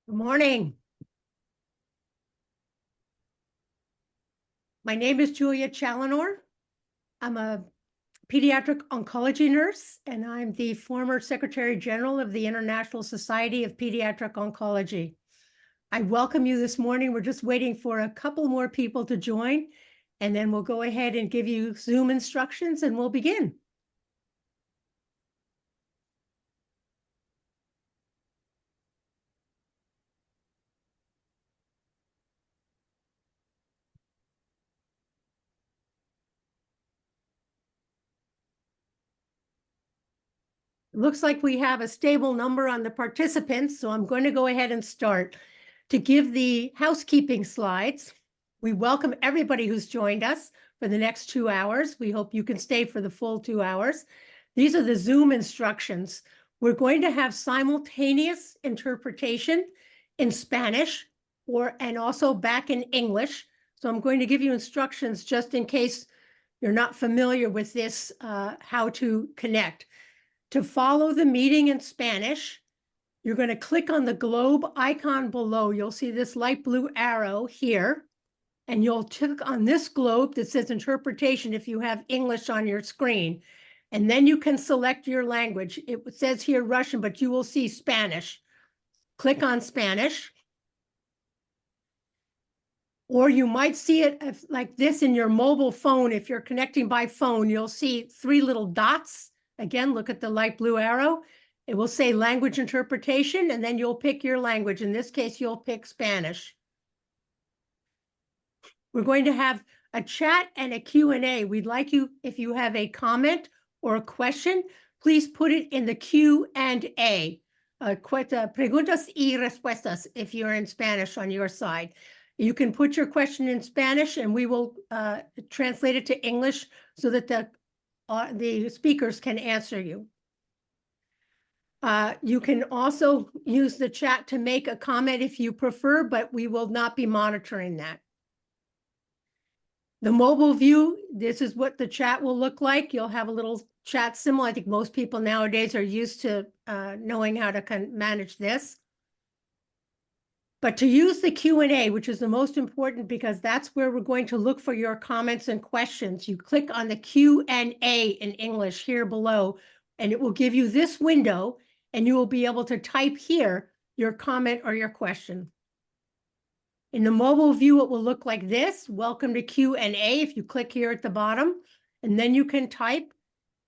Good morning. My name is Julia Challenor. I'm a pediatric oncology nurse, and I'm the former Secretary General of the International Society of Pediatric Oncology. I welcome you this morning. We're just waiting for a couple more people to join, and then we'll go ahead and give you Zoom instructions and we'll begin. It looks like we have a stable number on the participants, so I'm going to go ahead and start. To give the housekeeping slides, we welcome everybody who's joined us for the next 2 hours. We hope you can stay for the full 2 hours. These are the Zoom instructions. We're going to have simultaneous interpretation in Spanish and also back in English. So I'm going to give you instructions just in case you're not familiar with this, how to connect. To follow the meeting in Spanish, you're going to click on the globe icon below. You'll see this light blue arrow here, and you'll click on this globe that says interpretation if you have English on your screen. And then you can select your language. It says here Russian, but you will see Spanish. Click on Spanish. Or you might see it like this in your mobile phone. If you're connecting by phone, you'll see 3 little dots. Again, look at the light blue arrow. It will say language interpretation, and then you'll pick your language. In this case, you'll pick Spanish. We're going to have a chat and a Q&A. We'd like you, if you have a comment or a question, please put it in the Q&A. Preguntas y respuestas if you're in Spanish on your side. You can put your question in Spanish, and we will translate it to English so that the speakers can answer you. You can also use the chat to make a comment if you prefer, but we will not be monitoring that. The mobile view, this is what the chat will look like. You'll have a little chat symbol. I think most people nowadays are used to knowing how to manage this. But to use the Q&A, which is the most important because that's where we're going to look for your comments and questions, you click on the Q&A in English here below, and it will give you this window, and you will be able to type here your comment or your question. In the mobile view, it will look like this. Welcome to Q&A. If you click here at the bottom, and then you can type,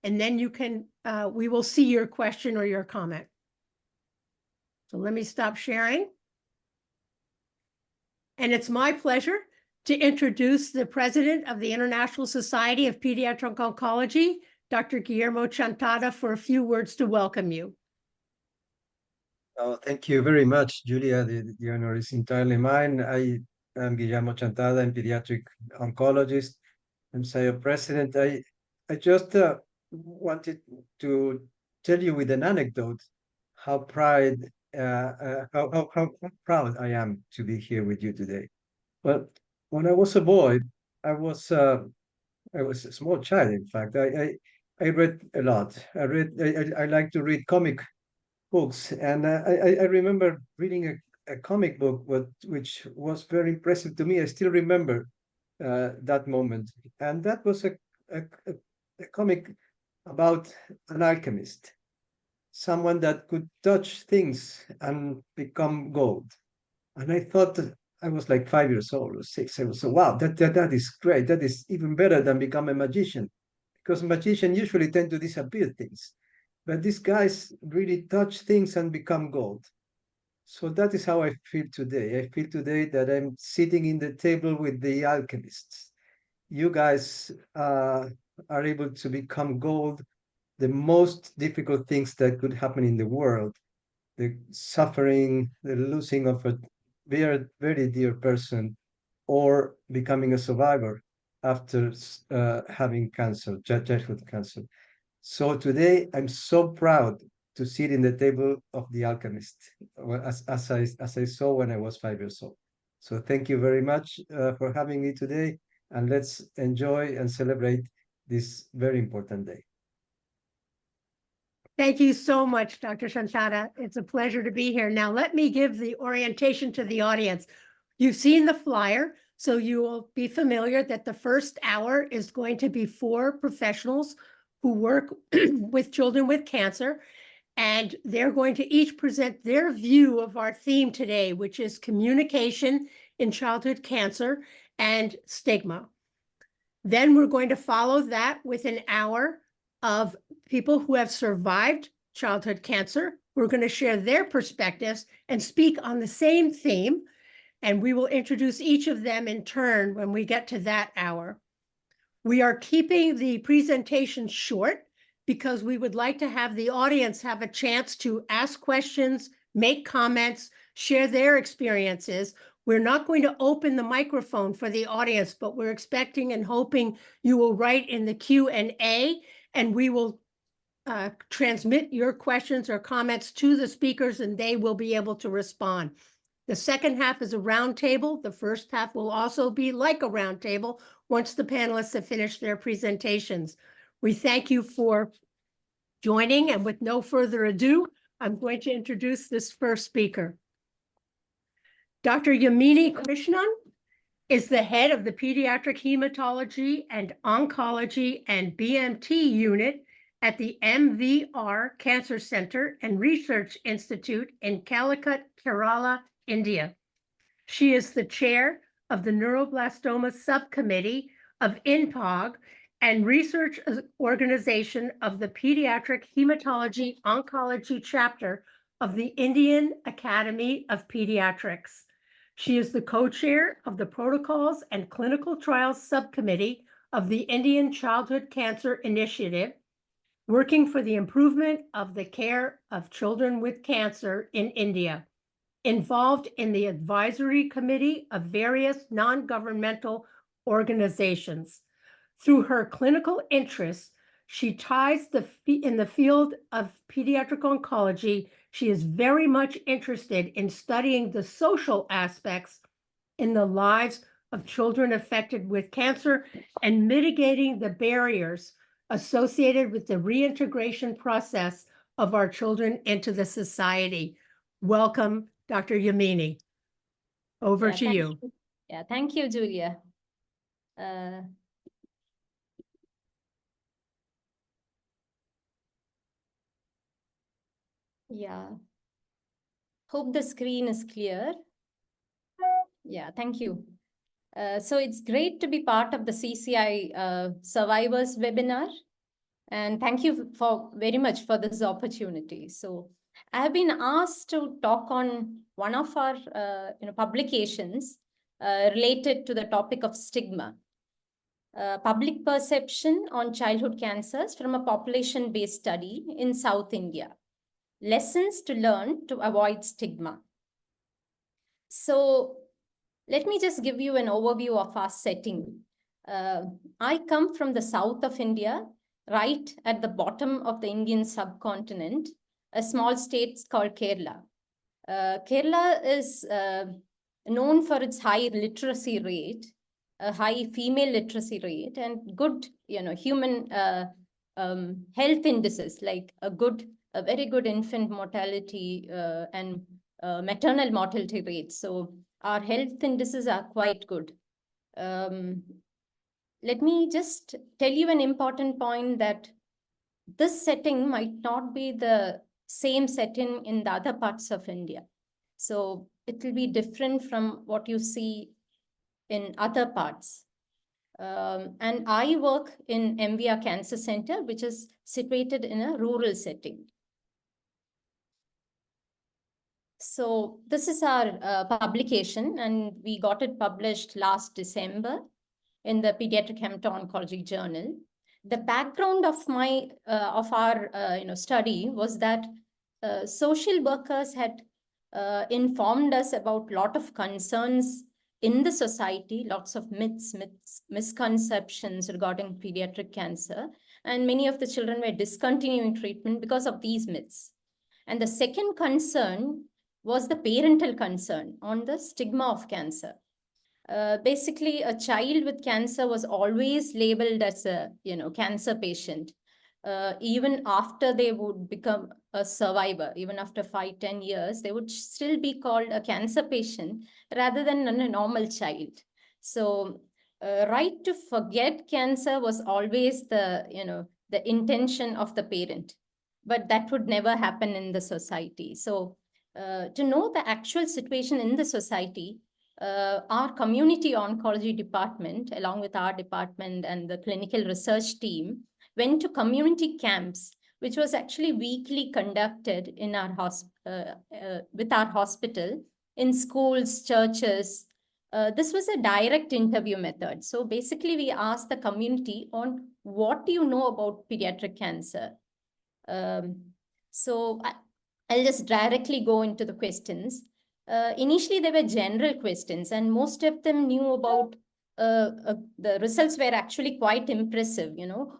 and then you can, we will see your question or your comment. So let me stop sharing. And it's my pleasure to introduce the president of the International Society of Pediatric Oncology, Dr. Guillermo Chantada, for a few words to welcome you. Oh, thank you very much, Julia. The honor is entirely mine. I am Guillermo Chantada. I'm pediatric oncologist. I'm SIOP president. I just wanted to tell you with an anecdote how proud I am to be here with you today. Well, when I was a boy, I was a small child. In fact, I read a lot. I like to read comic books, and I remember reading a comic book, which was very impressive to me. I still remember that moment, and that was a comic about an alchemist, someone that could touch things and become gold. And I thought that I was like 5 years old or 6. I was so, wow, that is great. That is even better than become a magician, because magicians usually tend to disappear things. But these guys really touch things and become gold. So that is how I feel today. I feel today that I'm sitting in the table with the alchemists. You guys are able to become gold, the most difficult things that could happen in the world, the suffering, the losing of a very, very dear person, or becoming a survivor after having cancer, childhood cancer. So today, I'm so proud to sit in the table of the alchemist, as I saw when I was 5 years old. So thank you very much for having me today, and let's enjoy and celebrate this very important day. Thank you so much, Dr. Shantana. It's a pleasure to be here. Now, let me give the orientation to the audience. You've seen the flyer, so you will be familiar that the first hour is going to be 4 professionals who work with children with cancer, and they're going to each present their view of our theme today, which is communication in childhood cancer and stigma. Then we're going to follow that with an hour of people who have survived childhood cancer. We're going to share their perspectives and speak on the same theme, and we will introduce each of them in turn when we get to that hour. We are keeping the presentation short because we would like to have the audience have a chance to ask questions, make comments, share their experiences. We're not going to open the microphone for the audience, but we're expecting and hoping you will write in the Q&A, and we will transmit your questions or comments to the speakers, and they will be able to respond. The second half is a roundtable. The first half will also be like a roundtable once the panelists have finished their presentations. We thank you for joining, and with no further ado, I'm going to introduce this first speaker. Dr. Yamini Krishnan is the head of the Pediatric Hematology and Oncology and BMT unit at the MVR Cancer Center and Research Institute in Calicut, Kerala, India. She is the chair of the Neuroblastoma Subcommittee of INPOG and research organization of the Pediatric Hematology Oncology chapter of the Indian Academy of Pediatrics. She is the co-chair of the Protocols and Clinical Trials Subcommittee of the Indian Childhood Cancer Initiative, working for the improvement of the care of children with cancer in India, involved in the advisory committee of various non-governmental organizations. Through her clinical interests, she ties in the field of pediatric oncology. She is very much interested in studying the social aspects in the lives of children affected with cancer and mitigating the barriers associated with the reintegration process of our children into the society. Welcome, Dr. Yamini. Over to you. Yeah, thank you, Julia. Yeah, hope the screen is clear. Yeah, thank you. So it's great to be part of the CCI Survivors Webinar. And thank you very much for this opportunity. So I have been asked to talk on one of our publications related to the topic of stigma. Public perception on childhood cancers from a population-based study in South India. Lessons to learn to avoid stigma. So let me just give you an overview of our setting. I come from the south of India, right at the bottom of the Indian subcontinent, a small state called Kerala. Kerala is known for its high literacy rate, a high female literacy rate, and good, human health indices like a very good infant mortality and maternal mortality rates. So our health indices are quite good. Let me just tell you an important point that this setting might not be the same setting in the other parts of India. So it will be different from what you see in other parts. And I work in MVR Cancer Center, which is situated in a rural setting. So this is our publication, and we got it published last December in the Pediatric Hemato-Oncology Journal. The background of our study was that social workers had informed us about a lot of concerns in the society, lots of myths, misconceptions regarding pediatric cancer, and many of the children were discontinuing treatment because of these myths. And the second concern was the parental concern on the stigma of cancer. Basically, a child with cancer was always labeled as a cancer patient. even after they would become a survivor, even after 5-10 years, they would still be called a cancer patient rather than a normal child. So right to forget cancer was always the, the intention of the parent, but that would never happen in the society. So to know the actual situation in the society, our community oncology department, along with our department and the clinical research team, went to community camps, which was actually weekly conducted in our with our hospital, in schools, churches. This was a direct interview method. So basically, we asked the community on what do you know about pediatric cancer. So I'll just directly go into the questions. Initially, they were general questions, and most of them knew about the results were actually quite impressive.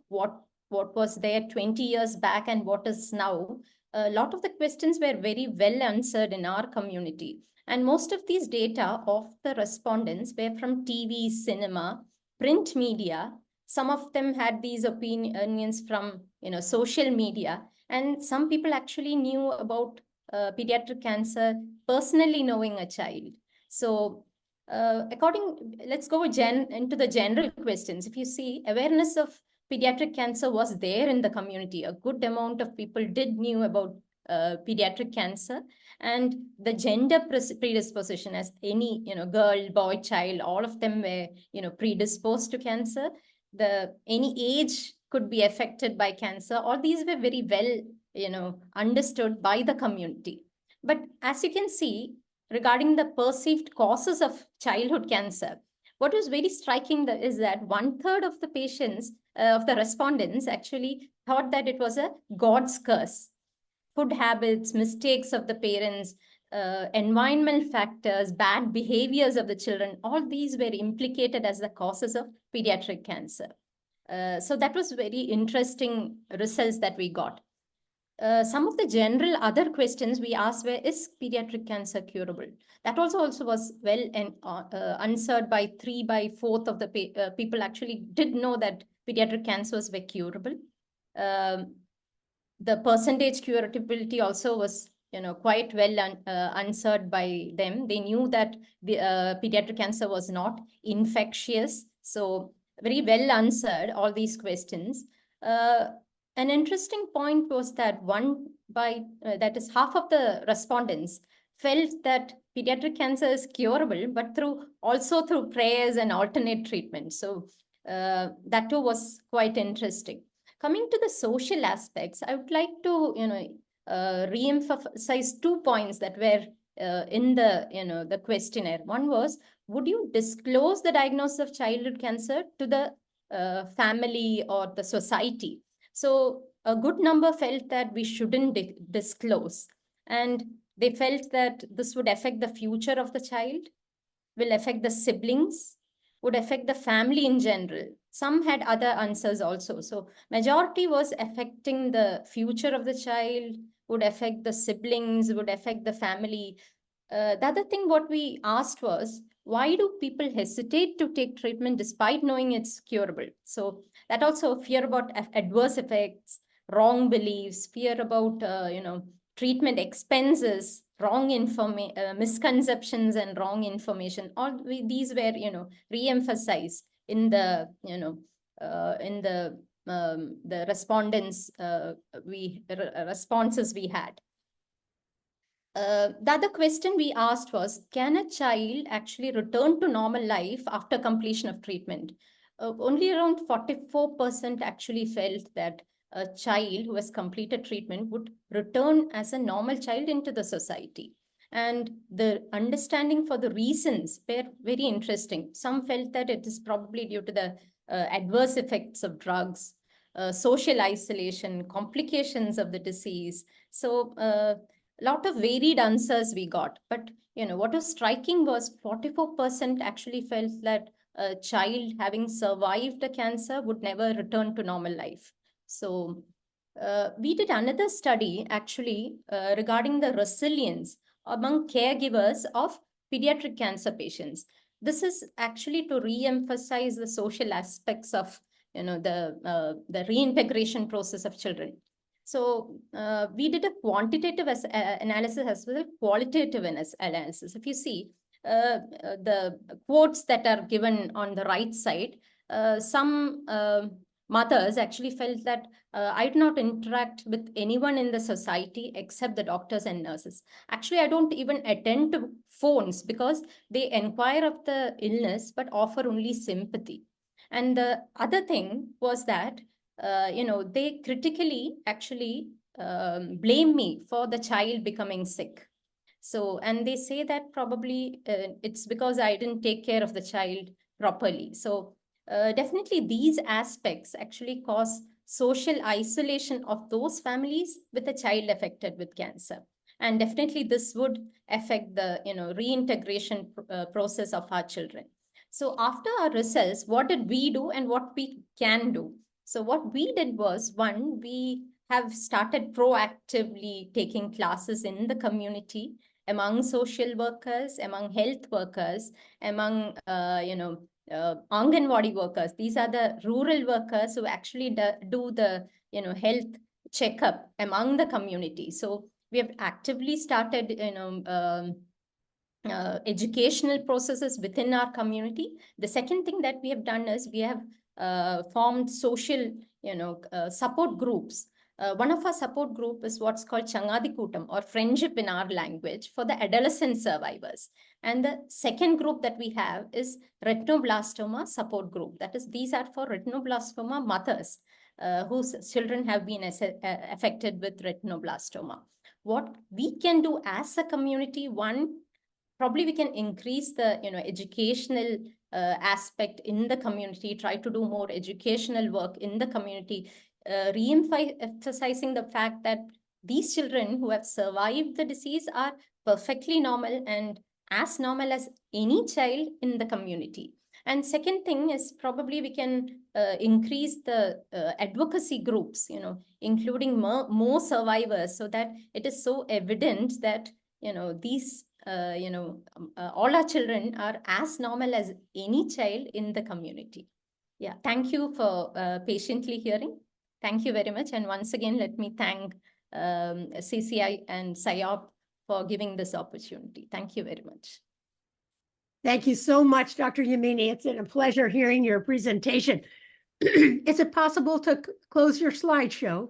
What was there 20 years back and what is now. A lot of the questions were very well answered in our community. And most of these data of the respondents were from TV, cinema, print media. Some of them had these opinions from social media. And some people actually knew about pediatric cancer personally knowing a child. So let's go into the general questions. If you see, awareness of pediatric cancer was there in the community. A good amount of people did knew about pediatric cancer, and the gender predisposition, as any girl, boy, child, all of them were predisposed to cancer. Any age could be affected by cancer. All these were very well understood by the community. But as you can see, regarding the perceived causes of childhood cancer, what was very striking is that 1/3 of the patients, of the respondents, actually thought that it was a God's curse. Food habits, mistakes of the parents, environmental factors, bad behaviors of the children, all these were implicated as the causes of pediatric cancer. So that was very interesting results that we got. Some of the general other questions we asked were, is pediatric cancer curable? That also was well answered by 3/4 of the people actually did know that pediatric cancers were curable. The percentage curability also was quite well answered by them. They knew that the pediatric cancer was not infectious. So very well answered all these questions. An interesting point was that that is half of the respondents felt that pediatric cancer is curable, but also through prayers and alternate treatment. So that too was quite interesting. Coming to the social aspects, I would like to re-emphasize 2 points that were in the questionnaire. One was, would you disclose the diagnosis of childhood cancer to the family or the society? So a good number felt that we shouldn't disclose, and they felt that this would affect the future of the child, will affect the siblings, would affect the family in general. Some had other answers also. So majority was affecting the future of the child, would affect the siblings, would affect the family. The other thing what we asked was, why do people hesitate to take treatment despite knowing it's curable? So that also fear about adverse effects, wrong beliefs, fear about treatment expenses, misconceptions and wrong information. All these were re-emphasized in the the respondents responses we had. The other question we asked was, can a child actually return to normal life after completion of treatment? Only around 44% actually felt that a child who has completed treatment would return as a normal child into the society. And the understanding for the reasons were very interesting. Some felt that it is probably due to the adverse effects of drugs, social isolation, complications of the disease. So lot of varied answers we got. But what was striking was 44% actually felt that a child having survived a cancer would never return to normal life. So we did another study actually regarding the resilience among caregivers of pediatric cancer patients. This is actually to re-emphasize the social aspects of the reintegration process of children. So we did a quantitative analysis as well as qualitative analysis. If you see the quotes that are given on the right side, some mothers actually felt that I do not interact with anyone in the society except the doctors and nurses. Actually, I don't even attend to phones because they inquire of the illness but offer only sympathy. And the other thing was that they critically actually blame me for the child becoming sick. So, and they say that probably it's because I didn't take care of the child properly. So definitely these aspects actually cause social isolation of those families with a child affected with cancer. And definitely this would affect the reintegration process of our children. So after our results, what did we do and what we can do? So what we did was, one, we have started proactively taking classes in the community, among social workers, among health workers, among, Anganwadi workers. These are the rural workers who actually do the, health checkup among the community. So we have actively started, educational processes within our community. The second thing that we have done is we have formed social, support groups. One of our support group is what's called Changadi Kootam, or friendship in our language, for the adolescent survivors. And the second group that we have is retinoblastoma support group. That is, these are for retinoblastoma mothers whose children have been affected with retinoblastoma. What we can do as a community, one, probably we can increase the educational aspect in the community, try to do more educational work in the community, re-emphasizing the fact that these children who have survived the disease are perfectly normal and as normal as any child in the community. And second thing is probably we can increase the advocacy groups, including more survivors, so that it is so evident that these all our children are as normal as any child in the community. Yeah, thank you for patiently hearing. Thank you very much. And once again, let me thank CCI and SIOP for giving this opportunity. Thank you very much. Thank you so much, Dr. Yamini. It's been a pleasure hearing your presentation. Is it possible to close your slideshow?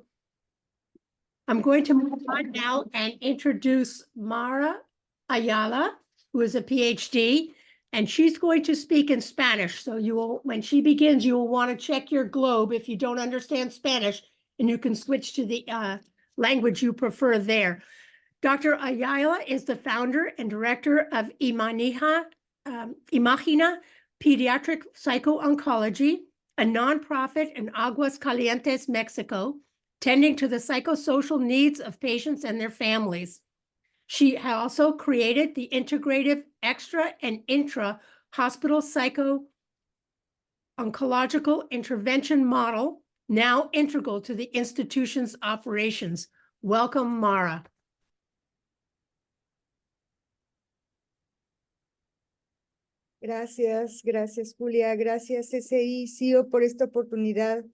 I'm going to move on now and introduce Mara Ayala, who is a PhD, and she's going to speak in Spanish. So you will, when she begins, you will want to check your globe if you don't understand Spanish, and you can switch to the language you prefer there. Dr. Ayala is the founder and director of Imagina Paediatric Psycho-Oncology, a nonprofit in Aguas Calientes, Mexico, tending to the psychosocial needs of patients and their families. She also created the integrative extra and intra hospital psycho-oncological intervention model, now integral to the institution's operations. Welcome, Mara. Gracias, Julia. Gracias, CCI SIOP, por esta oportunidad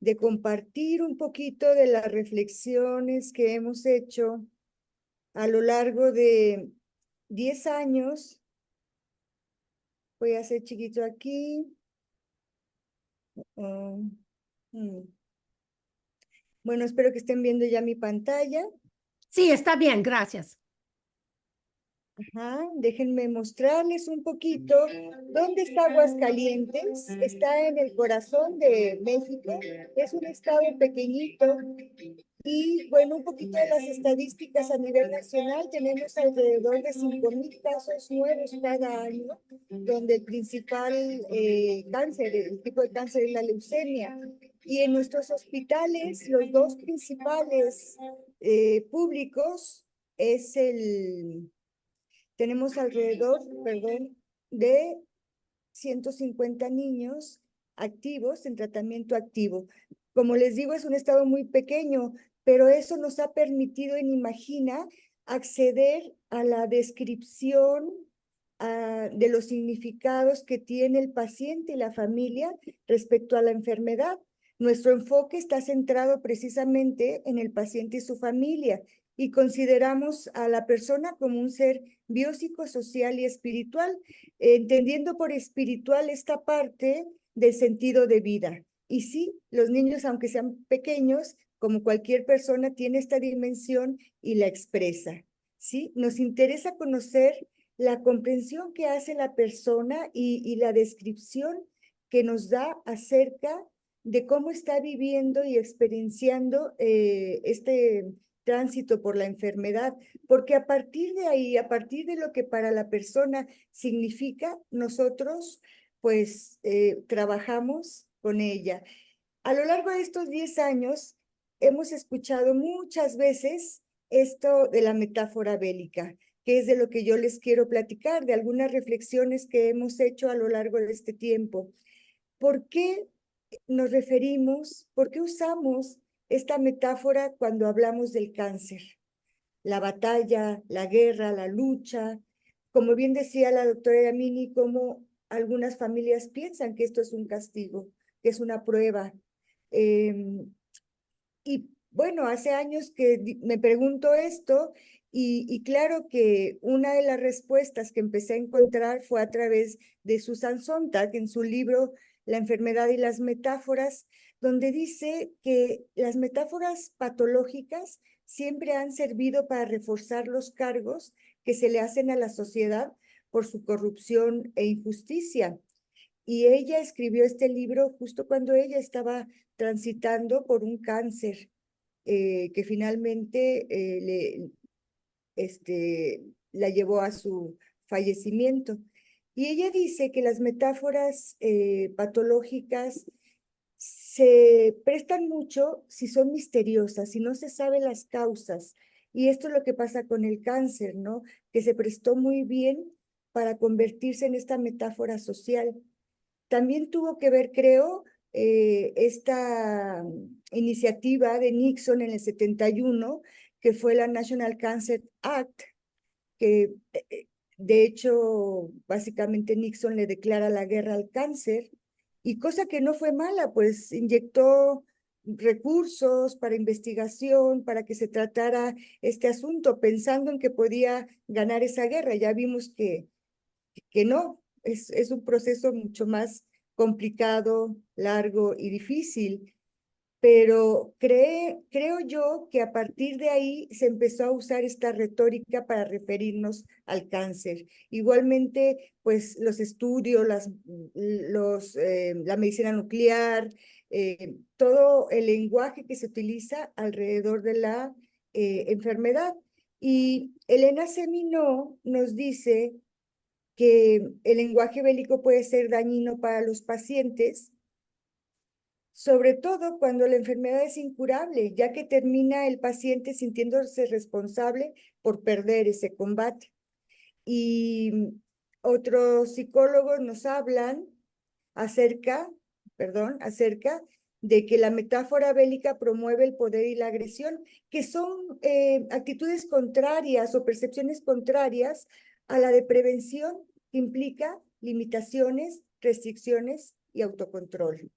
de compartir un poquito de las reflexiones que hemos hecho a lo largo de 10 años. Voy a hacer chiquito aquí. Bueno, espero que estén viendo ya mi pantalla. Sí, está bien, gracias. Ajá, déjenme mostrarles un poquito dónde está Aguascalientes. Está en el corazón de México. Es un estado pequeñito. Y bueno, un poquito de las estadísticas a nivel nacional. Tenemos alrededor de 5,000 casos nuevos cada año, donde el principal cáncer, el tipo de cáncer es la leucemia. Y en nuestros hospitales, los dos principales públicos es tenemos alrededor, de 150 niños activos en tratamiento activo. Como les digo, es un estado muy pequeño, pero eso nos ha permitido en Imagina acceder a la descripción de los significados que tiene el paciente y la familia respecto a la enfermedad. Nuestro enfoque está centrado precisamente en el paciente y su familia, y consideramos a la persona como un ser biopsicosocial y espiritual, entendiendo por espiritual esta parte del sentido de vida. Y sí, los niños, aunque sean pequeños, como cualquier persona, tiene esta dimensión y la expresa. ¿Sí? Nos interesa conocer la comprensión que hace la persona y la descripción que nos da acerca de cómo está viviendo y experienciando este tránsito por la enfermedad, porque a partir de ahí, a partir de lo que para la persona significa, nosotros pues trabajamos con ella. A lo largo de estos 10 años hemos escuchado muchas veces esto de la metáfora bélica, que es de lo que yo les quiero platicar, de algunas reflexiones que hemos hecho a lo largo de este tiempo. ¿Por qué nos referimos, por qué usamos esta metáfora cuando hablamos del cáncer? La batalla, la guerra, la lucha. Como bien decía la doctora Yamini, como algunas familias piensan que esto es un castigo, que es una prueba. Y bueno, hace años que me pregunto esto y claro que una de las respuestas que empecé a encontrar fue a través de Susan Sontag en su libro La enfermedad y las metáforas, donde dice que las metáforas patológicas siempre han servido para reforzar los cargos que se le hacen a la sociedad por su corrupción e injusticia. Y ella escribió este libro justo cuando ella estaba transitando por un cáncer que finalmente la llevó a su fallecimiento. Y ella dice que las metáforas patológicas se prestan mucho si son misteriosas, si no se sabe las causas. Y esto es lo que pasa con el cáncer, ¿no? Que se prestó muy bien para convertirse en esta metáfora social. También tuvo que ver, creo, esta iniciativa de Nixon en el 71, que fue la National Cancer Act, que de hecho, básicamente Nixon le declara la guerra al cáncer, y cosa que no fue mala, pues inyectó recursos para investigación, para que se tratara este asunto, pensando en que podía ganar esa guerra. Ya vimos que no, es un proceso mucho más complicado, largo y difícil, pero creo yo que a partir de ahí se empezó a usar esta retórica para referirnos al cáncer. Igualmente, pues los estudios, la medicina nuclear, todo el lenguaje que se utiliza alrededor de la enfermedad. Y Elena Seminó nos dice que el lenguaje bélico puede ser dañino para los pacientes, sobre todo cuando la enfermedad es incurable, ya que termina el paciente sintiéndose responsable por perder ese combate. Y otros psicólogos nos hablan acerca de que la metáfora bélica promueve el poder y la agresión, que son actitudes contrarias o percepciones contrarias a la de prevención, que implica limitaciones, restricciones y autocontrol.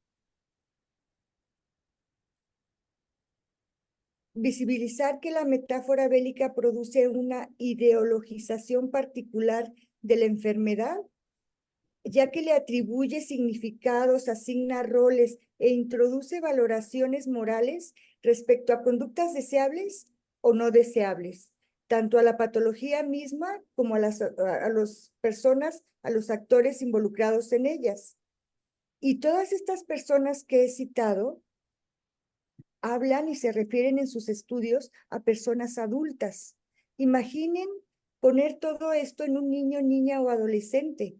Visibilizar que la metáfora bélica produce una ideologización particular de la enfermedad, ya que le atribuye significados, asigna roles e introduce valoraciones morales respecto a conductas deseables o no deseables, tanto a la patología misma como a las personas, a los actores involucrados en ellas. Y todas estas personas que he citado hablan y se refieren en sus estudios a personas adultas. Imaginen poner todo esto en un niño, niña o adolescente.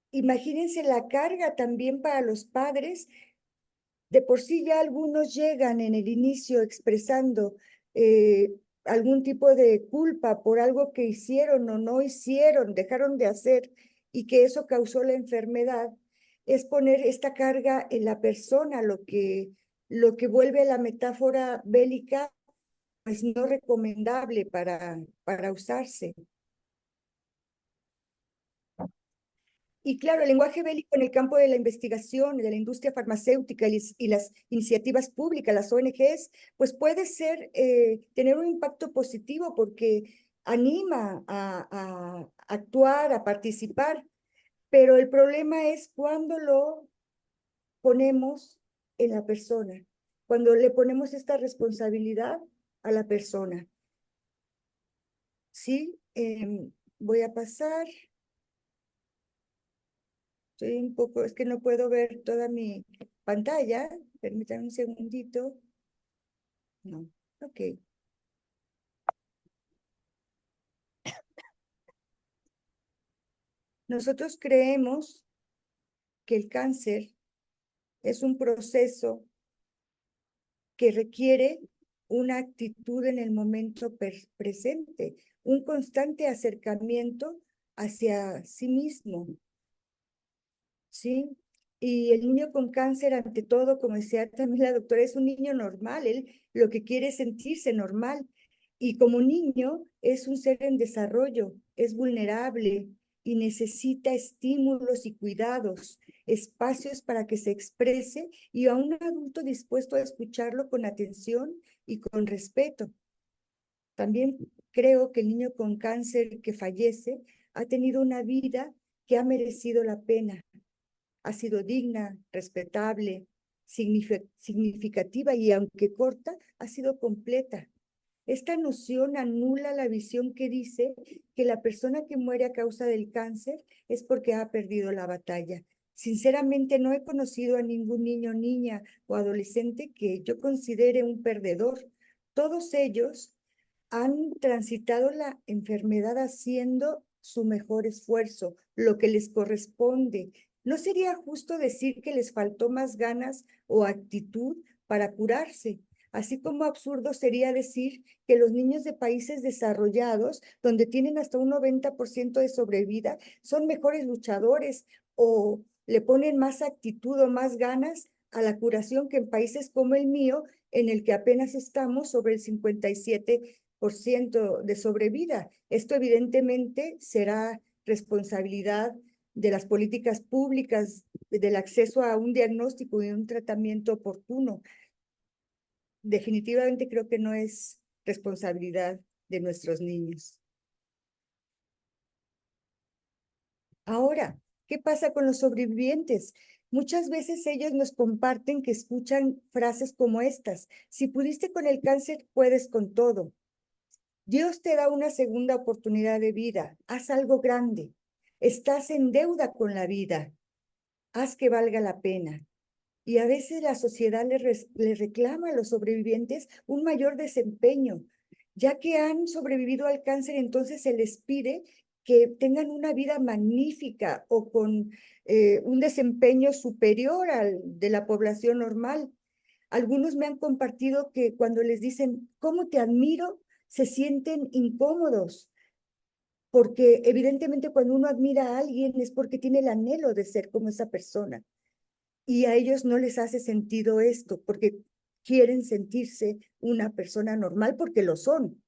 Imagínense la carga también para los padres. De por sí ya algunos llegan en el inicio expresando algún tipo de culpa por algo que hicieron o no hicieron, dejaron de hacer y que eso causó la enfermedad. Es poner esta carga en la persona, lo que vuelve a la metáfora bélica pues no recomendable para usarse. Y claro, el lenguaje bélico en el campo de la investigación, de la industria farmacéutica y las iniciativas públicas, las ONGs, pues puede ser, tener un impacto positivo porque anima a actuar, a participar, pero el problema es cuando lo ponemos en la persona, cuando le ponemos esta responsabilidad a la persona. Sí, voy a pasar. Estoy un poco, es que no puedo ver toda mi pantalla. Permítanme un segundito. No, ok. Nosotros creemos que el cáncer es un proceso que requiere una actitud en el momento presente, un constante acercamiento hacia sí mismo, ¿sí? Y el niño con cáncer, ante todo, como decía también la doctora, es un niño normal, él lo que quiere es sentirse normal. Y como niño es un ser en desarrollo, es vulnerable y necesita estímulos y cuidados, espacios para que se exprese y a un adulto dispuesto a escucharlo con atención y con respeto. También creo que el niño con cáncer que fallece ha tenido una vida que ha merecido la pena. Ha sido digna, respetable, significativa y aunque corta, ha sido completa. Esta noción anula la visión que dice que la persona que muere a causa del cáncer es porque ha perdido la batalla. Sinceramente, no he conocido a ningún niño, niña o adolescente que yo considere un perdedor. Todos ellos han transitado la enfermedad haciendo su mejor esfuerzo, lo que les corresponde. ¿No sería justo decir que les faltó más ganas o actitud para curarse? Así como absurdo sería decir que los niños de países desarrollados, donde tienen hasta un 90% de sobrevida, son mejores luchadores o le ponen más actitud o más ganas a la curación que en países como el mío, en el que apenas estamos sobre el 57% de sobrevida. Esto evidentemente será responsabilidad de las políticas públicas, del acceso a un diagnóstico y un tratamiento oportuno. Definitivamente creo que no es responsabilidad de nuestros niños. Ahora, ¿qué pasa con los sobrevivientes? Muchas veces ellos nos comparten que escuchan frases como estas: si pudiste con el cáncer, puedes con todo. Dios te da una segunda oportunidad de vida. Haz algo grande. Estás en deuda con la vida. Haz que valga la pena. Y a veces la sociedad le reclama a los sobrevivientes un mayor desempeño. Ya que han sobrevivido al cáncer, entonces se les pide que tengan una vida magnífica o con un desempeño superior al de la población normal. Algunos me han compartido que cuando les dicen, ¿cómo te admiro?, se sienten incómodos, porque evidentemente cuando uno admira a alguien es porque tiene el anhelo de ser como esa persona. Y a ellos no les hace sentido esto, porque quieren sentirse una persona normal porque lo son.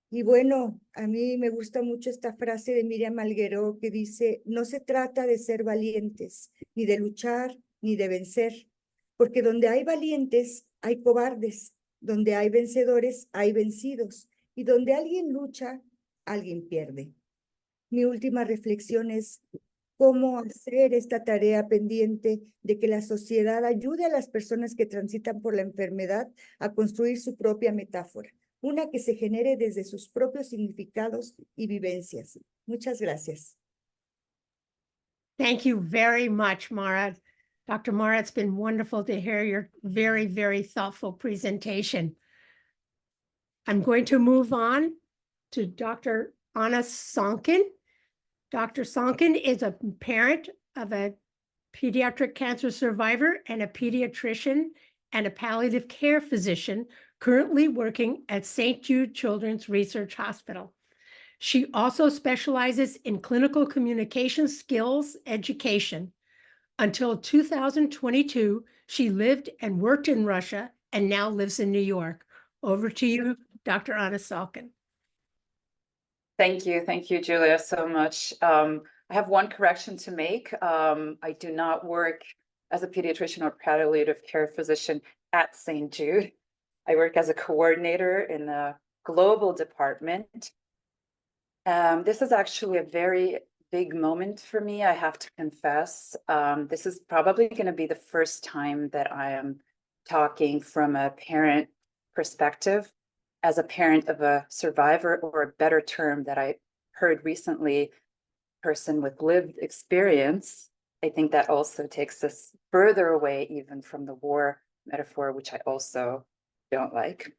Y bueno, a mí me gusta mucho esta frase de Miriam Algueró que dice, no se trata de ser valientes, ni de luchar, ni de vencer, porque donde hay valientes, hay cobardes, donde hay vencedores, hay vencidos, y donde alguien lucha, alguien pierde. Mi última reflexión es cómo hacer esta tarea pendiente de que la sociedad ayude a las personas que transitan por la enfermedad a construir su propia metáfora, una que se genere desde sus propios significados y vivencias. Muchas gracias. Thank you very much, Mara. Dr. Mara, it's been wonderful to hear your very, very thoughtful presentation. I'm going to move on to Dr. Anna Sonkin. Dr. Sonkin is a parent of a pediatric cancer survivor and a pediatrician and a palliative care physician currently working at St. Jude Children's Research Hospital. She also specializes in clinical communication skills education. Until 2022, she lived and worked in Russia and now lives in New York. Over to you, Dr. Anna Sonkin. Thank you, Julia, so much. I have one correction to make. I do not work as a pediatrician or palliative care physician at St. Jude. I work as a coordinator in the global department. This is actually a very big moment for me, I have to confess. This is probably going to be the first time that I am talking from a parent perspective, as a parent of a survivor, or a better term that I heard recently, person with lived experience. I think that also takes us further away even from the war metaphor, which I also don't like.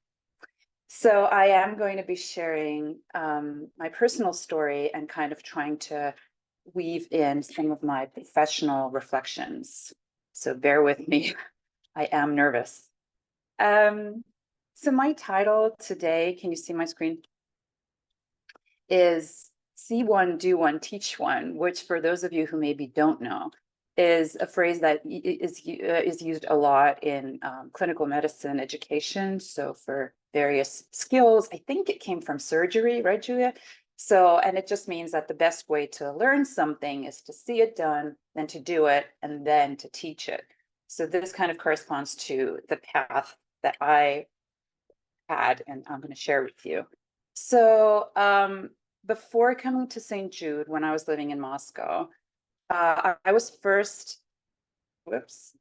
So I am going to be sharing my personal story and kind of trying to weave in some of my professional reflections. So bear with me, I am nervous. So my title today, can you see my screen? Is See One, Do One, Teach One, which for those of you who maybe don't know, is a phrase that is used a lot in clinical medicine education. So for various skills, I think it came from surgery, right, Julia? So, and it just means that the best way to learn something is to see it done, then to do it, and then to teach it. So this kind of corresponds to the path that I had, and I'm going to share with you. So before coming to St. Jude, when I was living in Moscow, I was first,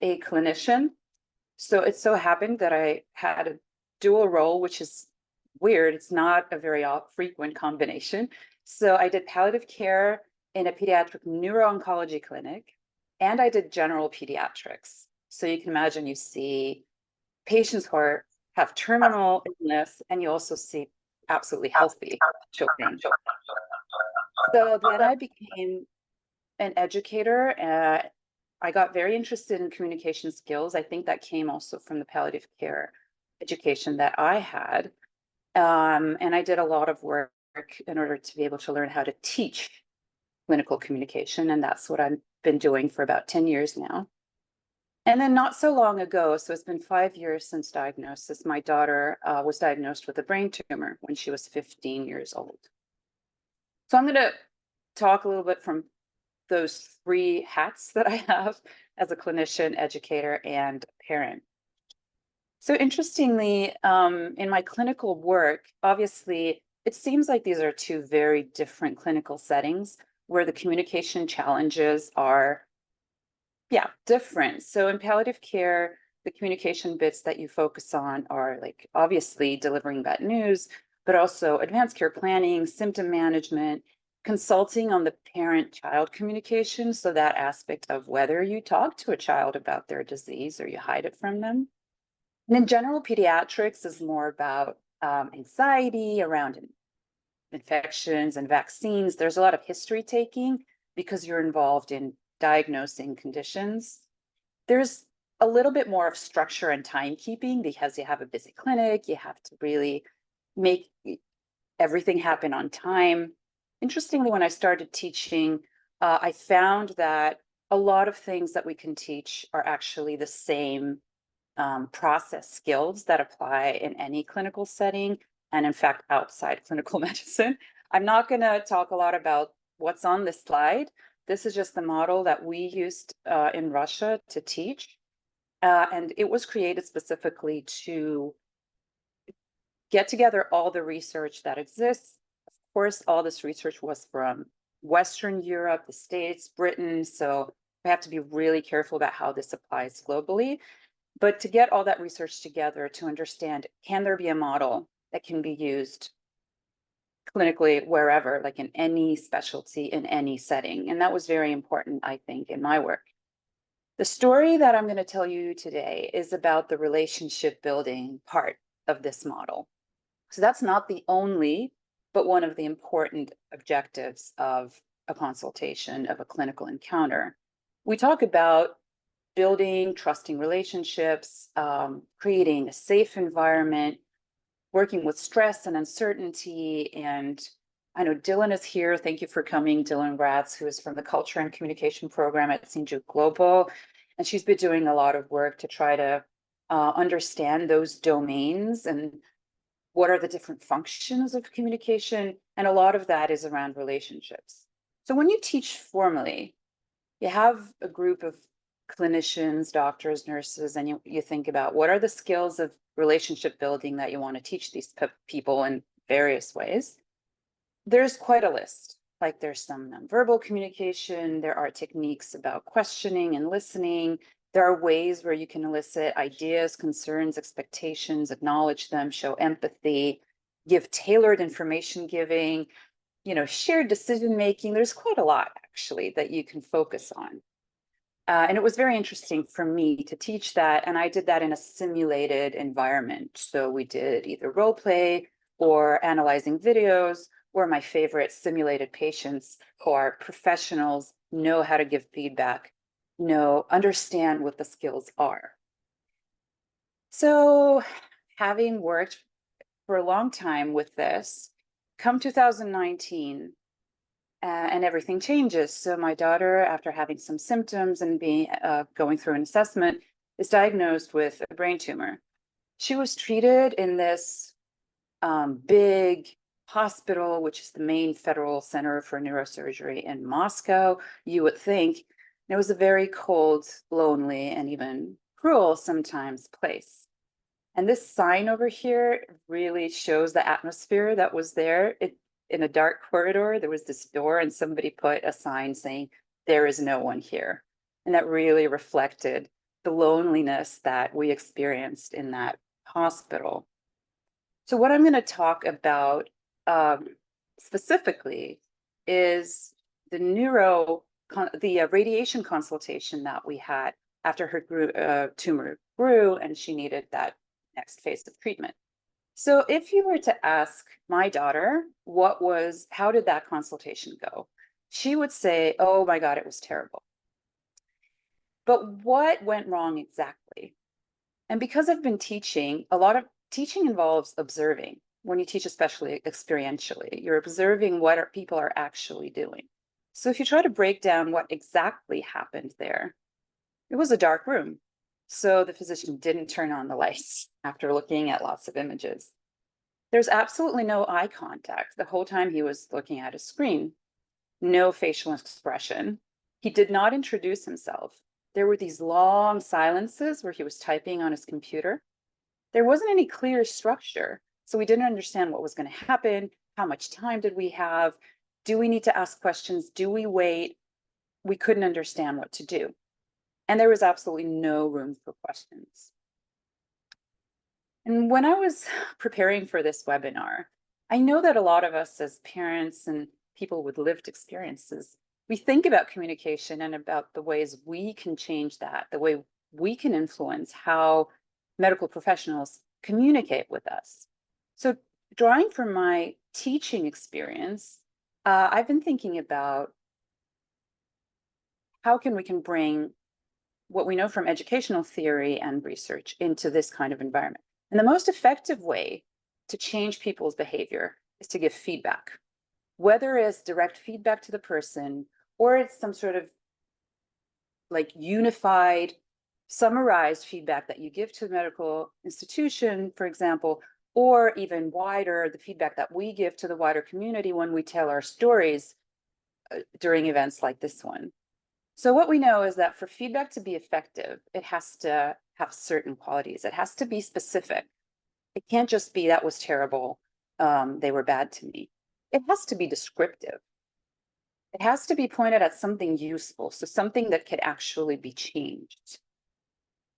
a clinician. So it so happened that I had a dual role, which is weird. It's not a very frequent combination. So I did palliative care in a pediatric neuro-oncology clinic, and I did general pediatrics. So you can imagine you see patients who have terminal illness, and you also see absolutely healthy children. So then I became an educator. I got very interested in communication skills. I think that came also from the palliative care education that I had. And I did a lot of work in order to be able to learn how to teach clinical communication. And that's what I've been doing for about 10 years now. And then not so long ago, so it's been 5 years since diagnosis, my daughter was diagnosed with a brain tumor when she was 15 years old. So I'm going to talk a little bit from those three hats that I have as a clinician, educator, and parent. So interestingly, in my clinical work, obviously, it seems like these are two very different clinical settings where the communication challenges are, different. So in palliative care, the communication bits that you focus on are like obviously delivering bad news, but also advanced care planning, symptom management, consulting on the parent-child communication. So that aspect of whether you talk to a child about their disease or you hide it from them. And in general pediatrics is more about anxiety around infections and vaccines. There's a lot of history taking because you're involved in diagnosing conditions. There's a little bit more of structure and timekeeping because you have a busy clinic. You have to really make everything happen on time. Interestingly, when I started teaching, I found that a lot of things that we can teach are actually the same process skills that apply in any clinical setting, and in fact, outside clinical medicine. I'm not going to talk a lot about what's on this slide. This is just the model that we used in Russia to teach. And it was created specifically to get together all the research that exists. Of course, all this research was from Western Europe, the States, Britain. So we have to be really careful about how this applies globally. But to get all that research together to understand, can there be a model that can be used clinically wherever, like in any specialty, in any setting? And that was very important, I think, in my work. The story that I'm going to tell you today is about the relationship building part of this model. So that's not the only, but one of the important objectives of a consultation, of a clinical encounter. We talk about building trusting relationships, creating a safe environment, working with stress and uncertainty. And I know Dylan is here. Thank you for coming, Dylan Ratz, who is from the Culture and Communication Program at St. Jude Global. And she's been doing a lot of work to try to understand those domains and what are the different functions of communication. And a lot of that is around relationships. So when you teach formally, you have a group of clinicians, doctors, nurses, and you think about what are the skills of relationship building that you want to teach these people in various ways. There's quite a list. Like there's some nonverbal communication, there are techniques about questioning and listening. There are ways where you can elicit ideas, concerns, expectations, acknowledge them, show empathy, give tailored information giving, shared decision making. There's quite a lot actually that you can focus on. And it was very interesting for me to teach that. And I did that in a simulated environment. So we did either role play or analyzing videos, or my favorite, simulated patients who are professionals, know how to give feedback, understand what the skills are. So having worked for a long time with this, come 2019, and everything changes. So my daughter, after having some symptoms and going through an assessment, is diagnosed with a brain tumor. She was treated in this big hospital, which is the main federal center for neurosurgery in Moscow, you would think. It was a very cold, lonely, and even cruel sometimes place. And this sign over here really shows the atmosphere that was there. In a dark corridor, there was this door and somebody put a sign saying, "There is no one here." And that really reflected the loneliness that we experienced in that hospital. So what I'm going to talk about specifically is the radiation consultation that we had after her tumor grew and she needed that next phase of treatment. So if you were to ask my daughter, how did that consultation go? She would say, "Oh my God, it was terrible." But what went wrong exactly? And because I've been teaching, a lot of teaching involves observing. When you teach, especially experientially, you're observing what people are actually doing. So if you try to break down what exactly happened there, it was a dark room. So the physician didn't turn on the lights after looking at lots of images. There's absolutely no eye contact the whole time he was looking at a screen. No facial expression. He did not introduce himself. There were these long silences where he was typing on his computer. There wasn't any clear structure, so we didn't understand what was going to happen. How much time did we have? Do we need to ask questions? Do we wait? We couldn't understand what to do. And there was absolutely no room for questions. And when I was preparing for this webinar, I know that a lot of us as parents and people with lived experiences, we think about communication and about the ways we can change that, the way we can influence how medical professionals communicate with us. So drawing from my teaching experience, I've been thinking about how we can bring what we know from educational theory and research into this kind of environment. And the most effective way to change people's behavior is to give feedback, whether it's direct feedback to the person or it's some sort of like unified, summarized feedback that you give to the medical institution, for example, or even wider, the feedback that we give to the wider community when we tell our stories during events like this one. So what we know is that for feedback to be effective, it has to have certain qualities. It has to be specific. It can't just be, "That was terrible. They were bad to me." It has to be descriptive. It has to be pointed at something useful, so something that could actually be changed.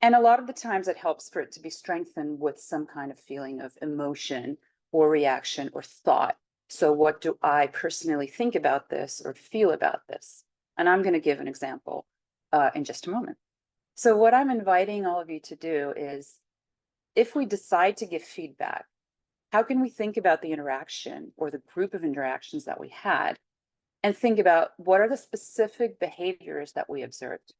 And a lot of the times it helps for it to be strengthened with some kind of feeling of emotion or reaction or thought. So what do I personally think about this or feel about this? And I'm going to give an example in just a moment. So what I'm inviting all of you to do is, if we decide to give feedback, how can we think about the interaction or the group of interactions that we had and think about what are the specific behaviors that we observed?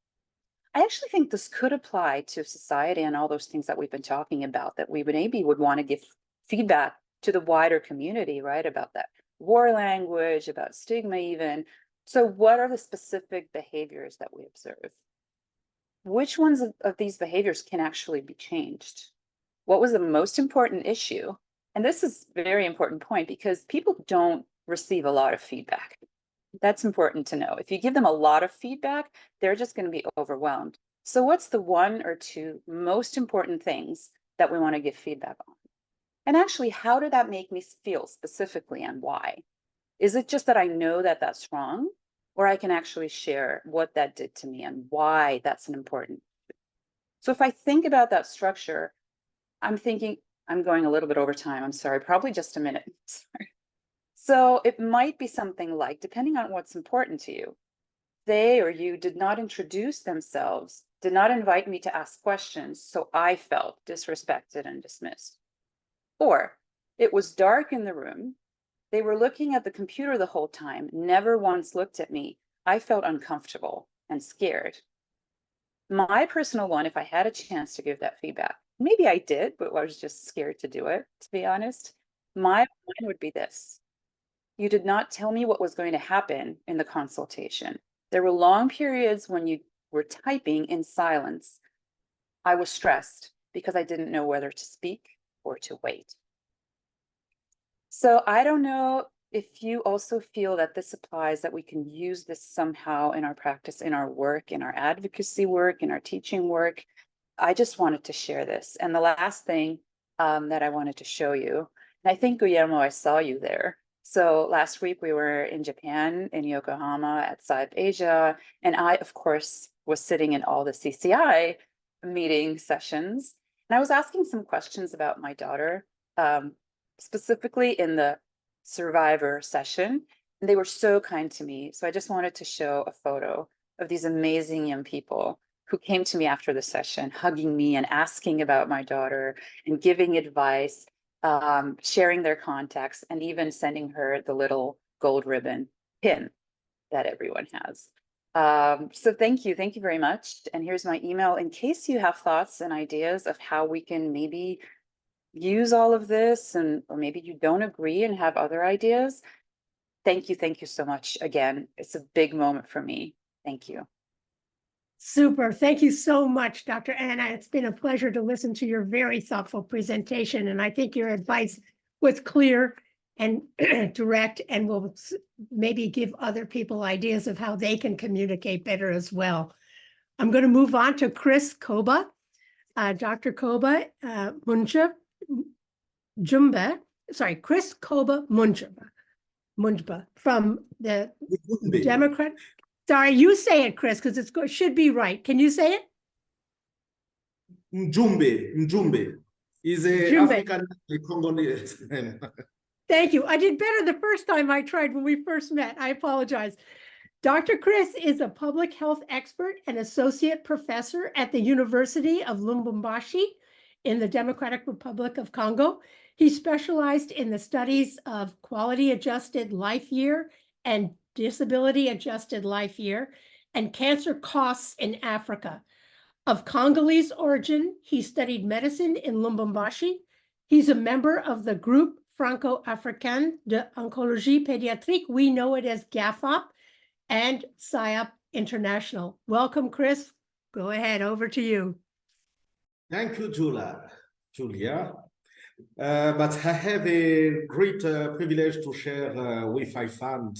I actually think this could apply to society and all those things that we've been talking about, that we would want to give feedback to the wider community, right? About that war language, about stigma even. So what are the specific behaviors that we observe? Which ones of these behaviors can actually be changed? What was the most important issue? And this is a very important point because people don't receive a lot of feedback. That's important to know. If you give them a lot of feedback, they're just going to be overwhelmed. So what's the 1 or 2 most important things that we want to give feedback on? And actually, how did that make me feel specifically and why? Is it just that I know that that's wrong, or I can actually share what that did to me and why that's an important? So if I think about that structure, I'm thinking, I'm going a little bit over time. I'm sorry, probably just a minute. Sorry. So it might be something like, depending on what's important to you, they or you did not introduce themselves, did not invite me to ask questions, so I felt disrespected and dismissed. Or it was dark in the room, they were looking at the computer the whole time, never once looked at me. I felt uncomfortable and scared. My personal one, if I had a chance to give that feedback, maybe I did, but I was just scared to do it, to be honest. My one would be this. You did not tell me what was going to happen in the consultation. There were long periods when you were typing in silence. I was stressed because I didn't know whether to speak or to wait. So I don't know if you also feel that this applies, that we can use this somehow in our practice, in our work, in our advocacy work, in our teaching work. I just wanted to share this. And the last thing that I wanted to show you, and I think, Guillermo, I saw you there. So last week we were in Japan, in Yokohama at SIOP Asia, and I, of course, was sitting in all the CCI meeting sessions. And I was asking some questions about my daughter, specifically in the survivor session. And they were so kind to me. So I just wanted to show a photo of these amazing young people who came to me after the session, hugging me and asking about my daughter and giving advice, sharing their contacts, and even sending her the little gold ribbon pin that everyone has. So thank you very much. And here's my email in case you have thoughts and ideas of how we can maybe use all of this, or maybe you don't agree and have other ideas. Thank you so much again. It's a big moment for me. Thank you. Super. Thank you so much, Dr. Anna. It's been a pleasure to listen to your very thoughtful presentation. And I think your advice was clear and direct, and will maybe give other people ideas of how they can communicate better as well. I'm going to move on to Criss Koba, Dr. Koba Mjumbe, Criss Koba Mjumbe from the Democrat. Sorry, you say it, Criss, because it should be right. Can you say it? Mjumbe is a African Congolese name. Thank you. I did better the first time I tried when we first met. I apologize. Dr. Criss is a public health expert and associate professor at the University of Lubumbashi in the Democratic Republic of Congo. He specialized in the studies of quality-adjusted life year and disability-adjusted life year and cancer costs in Africa. Of Congolese origin, he studied medicine in Lubumbashi. He's a member of the Group Franco-Africain de Oncologie Paediatric. We know it as GAFOP, and SIOP International. Welcome, Criss. Go ahead, over to you. Thank you, Julia. But I have a great privilege to share with I found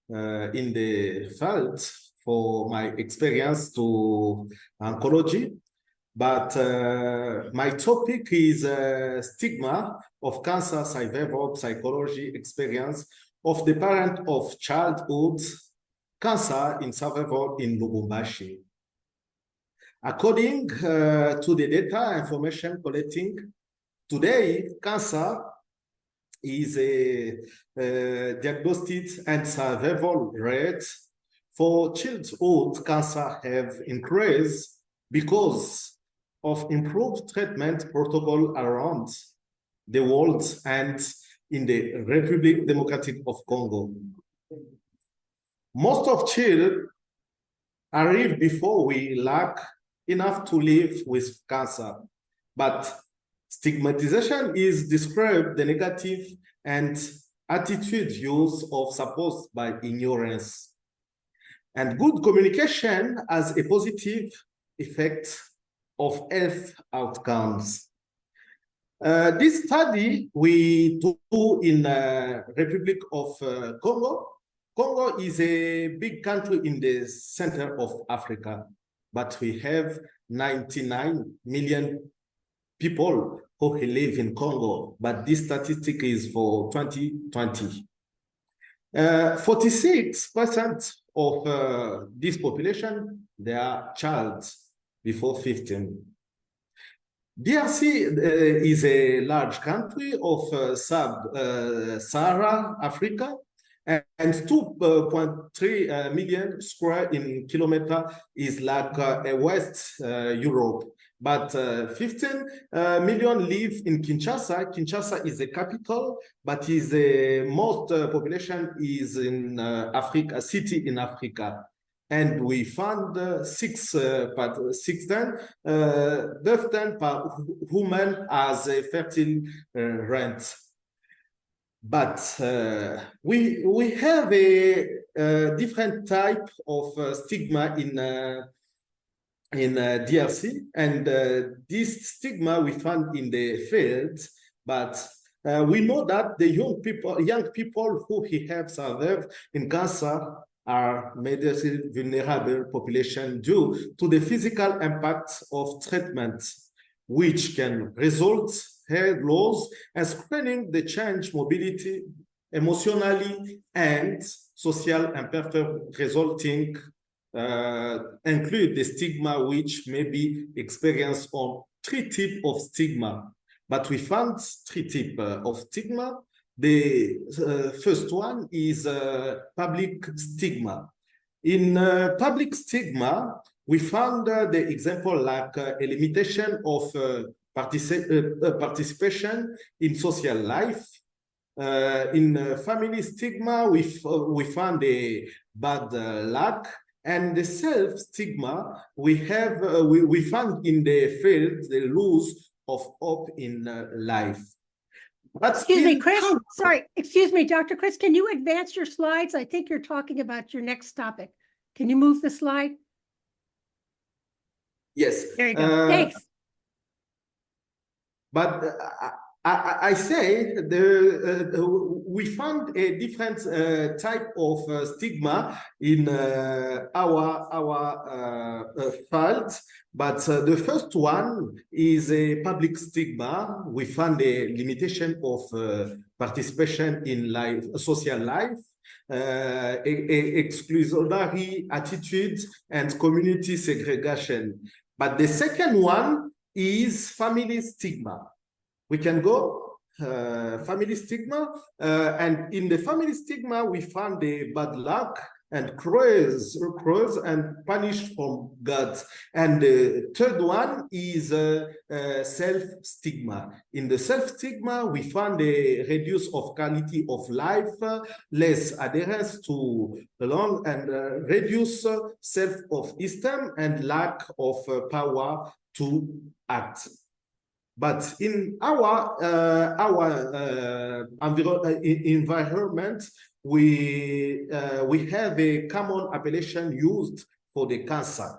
in the field for my experience to oncology. But my topic is stigma of cancer survivor psychology experience of the parent of childhood cancer in survival in Lubumbashi. According to the data information collecting, today cancer is a diagnostic and survival rate for childhood cancer have increased because of improved treatment protocol around the world and in the Republic Democratic of Congo. Most of children arrive before we lack enough to live with cancer, but stigmatization is described the negative and attitude views of support by ignorance. And good communication has a positive effect of health outcomes. This study we do in Republic of Congo Congo is a big country in the center of Africa, but we have 99 million people who live in Congo, but this statistic is for 2020. 46% of this population, they are child before 15. DRC is a large country of sub-Sahara Africa, and 2.3 million square kilometer is like West Europe. But 15 million live in Kinshasa. Kinshasa is the capital, but is the most population is in Africa, city in Africa. And we found 6 death per woman as a fertile rent. But we have a different type of stigma in DRC, and this stigma we found in the field, but we know that the young people who have survived in cancer are medically vulnerable population due to the physical impact of treatment, which can result hair loss and screening the change mobility emotionally and social impairment resulting include the stigma which may be experienced on 3 types of stigma. But we found 3 types of stigma. The first one is public stigma. In public stigma, we found the example like a limitation of participation in social life. In family stigma, we found a bad luck. And the self-stigma, we found in the field the loss of hope in life. But excuse me, Criss. Sorry, excuse me, Dr. Criss. Can you advance your slides? I think you're talking about your next topic. Can you move the slide? Yes. There you go. Thanks. But I say we found a different type of stigma in our field, but the first one is a public stigma. We found a limitation of participation in life, social life, exclusionary attitudes, and community segregation. But the second one is family stigma. We can go family stigma, and in the family stigma, we found the bad luck and cruise and punished from God. And the third one is self-stigma. In the self-stigma, we found a reduce of quality of life, less adherence to long and reduce self-esteem and lack of power to act. But in our environment, we have a common appellation used for the cancer.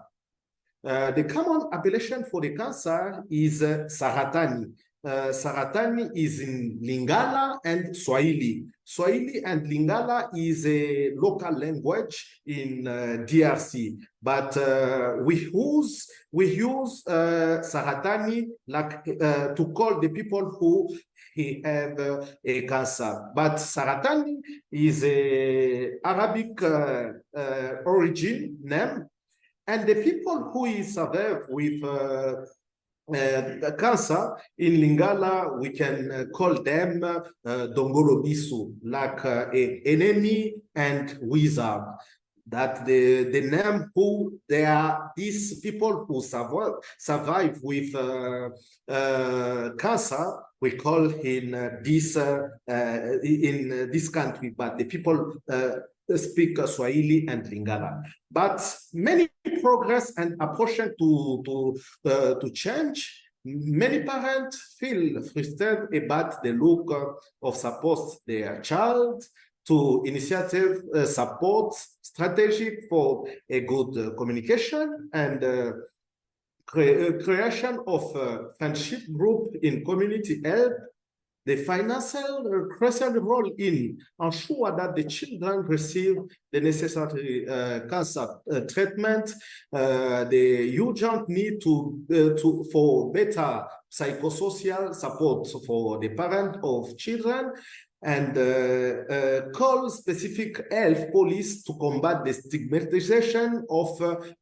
The common appellation for the cancer is saratani. Saratani is in Lingala and Swahili. Swahili and Lingala is a local language in DRC, but we use Saratani like to call the people who have a cancer. But Saratani is a Arabic origin name, and the people who is survived with the cancer in Lingala, we can call them Dongolobisu, like enemy and wizard. That the name who they are, these people who survive with cancer, we call in this country, but the people speak Swahili and Lingala. But many progress and approach to change. Many parents feel frustrated about the look of support their child to initiative support strategy for a good communication and creation of friendship group in community help the financial crucial role in ensure that the children receive the necessary cancer treatment, the urgent need for better psychosocial support for the parent of children, and call specific health police to combat the stigmatization of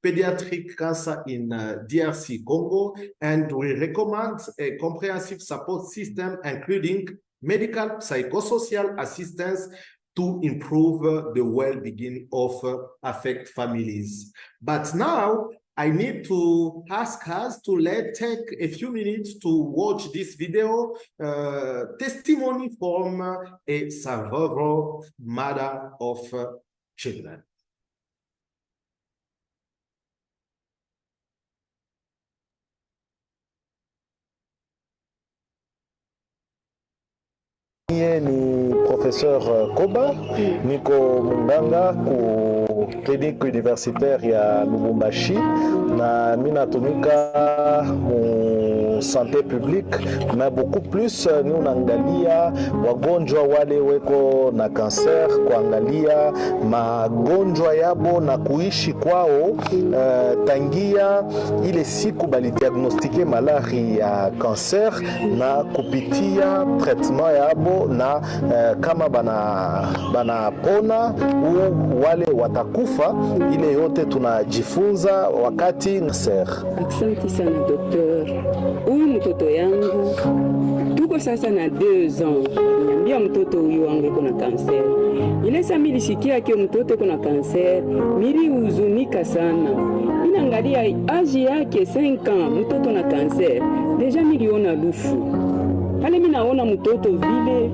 pediatric cancer in DRC Congo. And we recommend a comprehensive support system, including medical psychosocial assistance to improve the well-being of affected families. But now, I need to ask us to take a few minutes to watch this video testimony from a survivor mother of children. Ni Professeur Koba, niko munganga ku clinique universitaire ya Lubumbashi na mina tumika mu santé publique, mais beaucoup plus ni unaangalia wagonjwa wale weko na kanser, kuangalia magonjwa yabo na kuishi kwao tangia ile siku balidiagnostike malari ya kanser na kupitia traitement yabo na kama bana pona u wale watakufa, ile yote tunajifunza wakati kanser. Asante sana doktor. Huyu mtoto yangu tuko sasa na 2 ans. Niambia mtoto huyu wangu yuko na kanser. Ile saa nilisikia kio mtoto yuko na kanser, nilihuzunika sana. Ninaangalia age yake 5 ans, mtoto na kanser. Deja niliona lufu. Pale mimi naona mtoto vile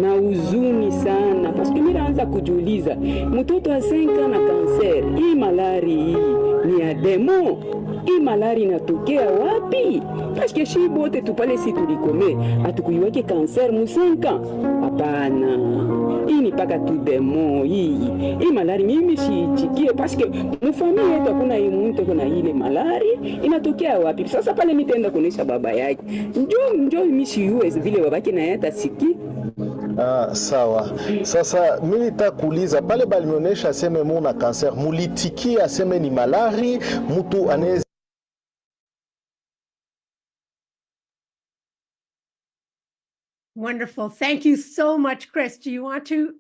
na huzuni sana, paske mimi naanza kujiuliza mtoto wa 5 ans na kanser, hii malari hii ni ya demo? Hii malari inatokea wapi? Paske shi bote tupale si tulikome atukuiweke kanser mu 5 ans. Hapana, hii ni paka tu demo hii malari mimi sichikie, paske mfamilia yetu hakuna hii mtu kuna ile malari inatokea wapi? Sasa pale nitaenda kuonesha baba yake, njoo mimi si US vile babake na yata siki. Sawa. Sasa mimi nitakuuliza pale balinionyesha aseme muna kanser, mulitikia aseme ni malari, mtu anaweza. Wonderful. Thank you so much, Criss. Do you want to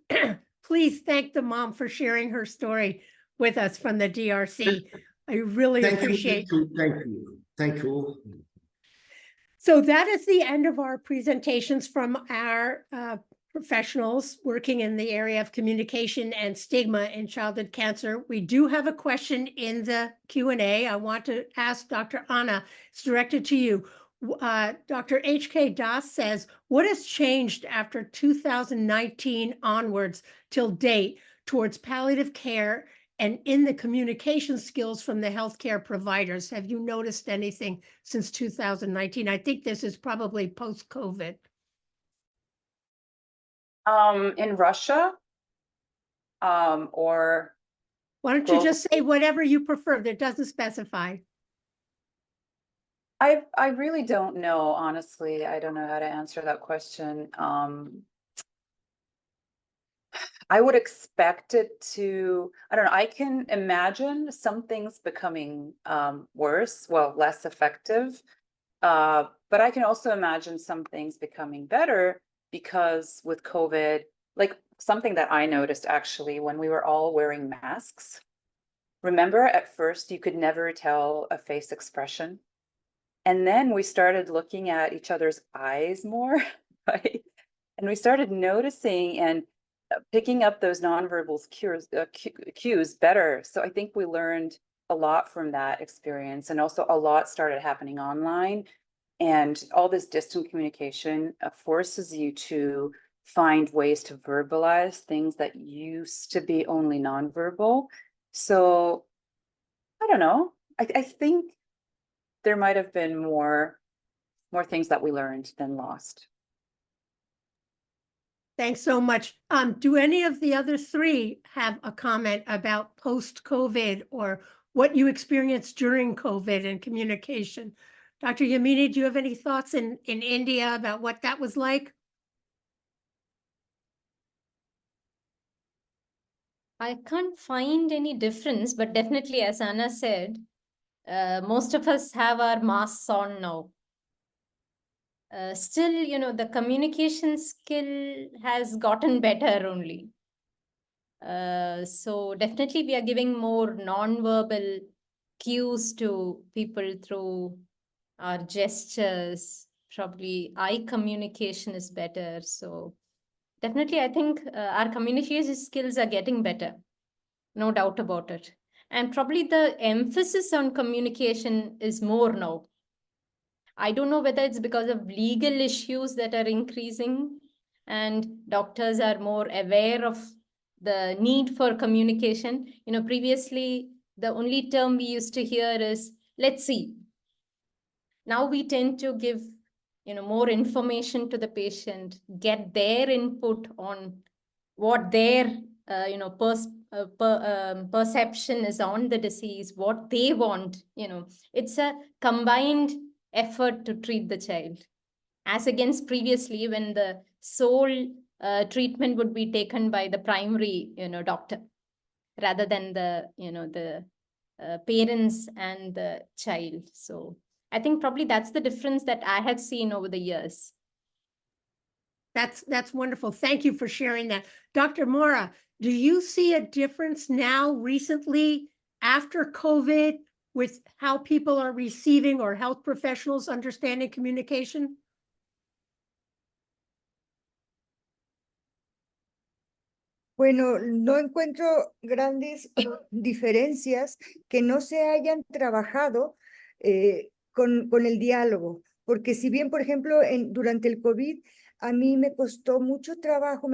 please thank the mom for sharing her story with us from the DRC? I really appreciate it. Thank you. So that is the end of our presentations from our professionals working in the area of communication and stigma in childhood cancer. We do have a question in the Q&A. I want to ask Dr. Anna, it's directed to you. Dr. H.K. Das says, what has changed after 2019 onwards till date towards palliative care and in the communication skills from the healthcare providers? Have you noticed anything since 2019? I think this is probably post-COVID. In Russia, or why don't you just say whatever you prefer that doesn't specify? I really don't know, honestly. I don't know how to answer that question. I would expect it to, I don't know, I can imagine some things becoming worse, well, less effective. But I can also imagine some things becoming better, because with COVID, like something that I noticed actually when we were all wearing masks, remember at first you could never tell a face expression. And then we started looking at each other's eyes more, right? And we started noticing and picking up those nonverbal cues better. So I think we learned a lot from that experience, and also a lot started happening online. And all this distant communication forces you to find ways to verbalize things that used to be only nonverbal. So I don't know. I think there might have been more things that we learned than lost. Thanks so much. Do any of the other three have a comment about post-COVID or what you experienced during COVID and communication? Dr. Yamini, do you have any thoughts in India about what that was like? I can't find any difference, but definitely, as Anna said, most of us have our masks on now. Still, the communication skill has gotten better only. So definitely we are giving more non-verbal cues to people through our gestures. Probably eye communication is better. So definitely I think our communication skills are getting better. No doubt about it. And probably the emphasis on communication is more now. I don't know whether it's because of legal issues that are increasing and doctors are more aware of the need for communication. Previously, the only term we used to hear is, let's see. Now we tend to give, more information to the patient, get their input on what their, perception is on the disease, what they want. It's a combined effort to treat the child, as against previously when the sole treatment would be taken by the primary, doctor, rather than the parents and the child. So I think probably that's the difference that I have seen over the years. That's wonderful. Thank you for sharing that. Dr. Mora, do you see a difference now recently after COVID with how people are receiving or health professionals understanding communication? Bueno, no encuentro grandes diferencias que no se hayan trabajado con el diálogo, porque si bien, por ejemplo, durante el COVID, a mí me costaba mucho trabajo,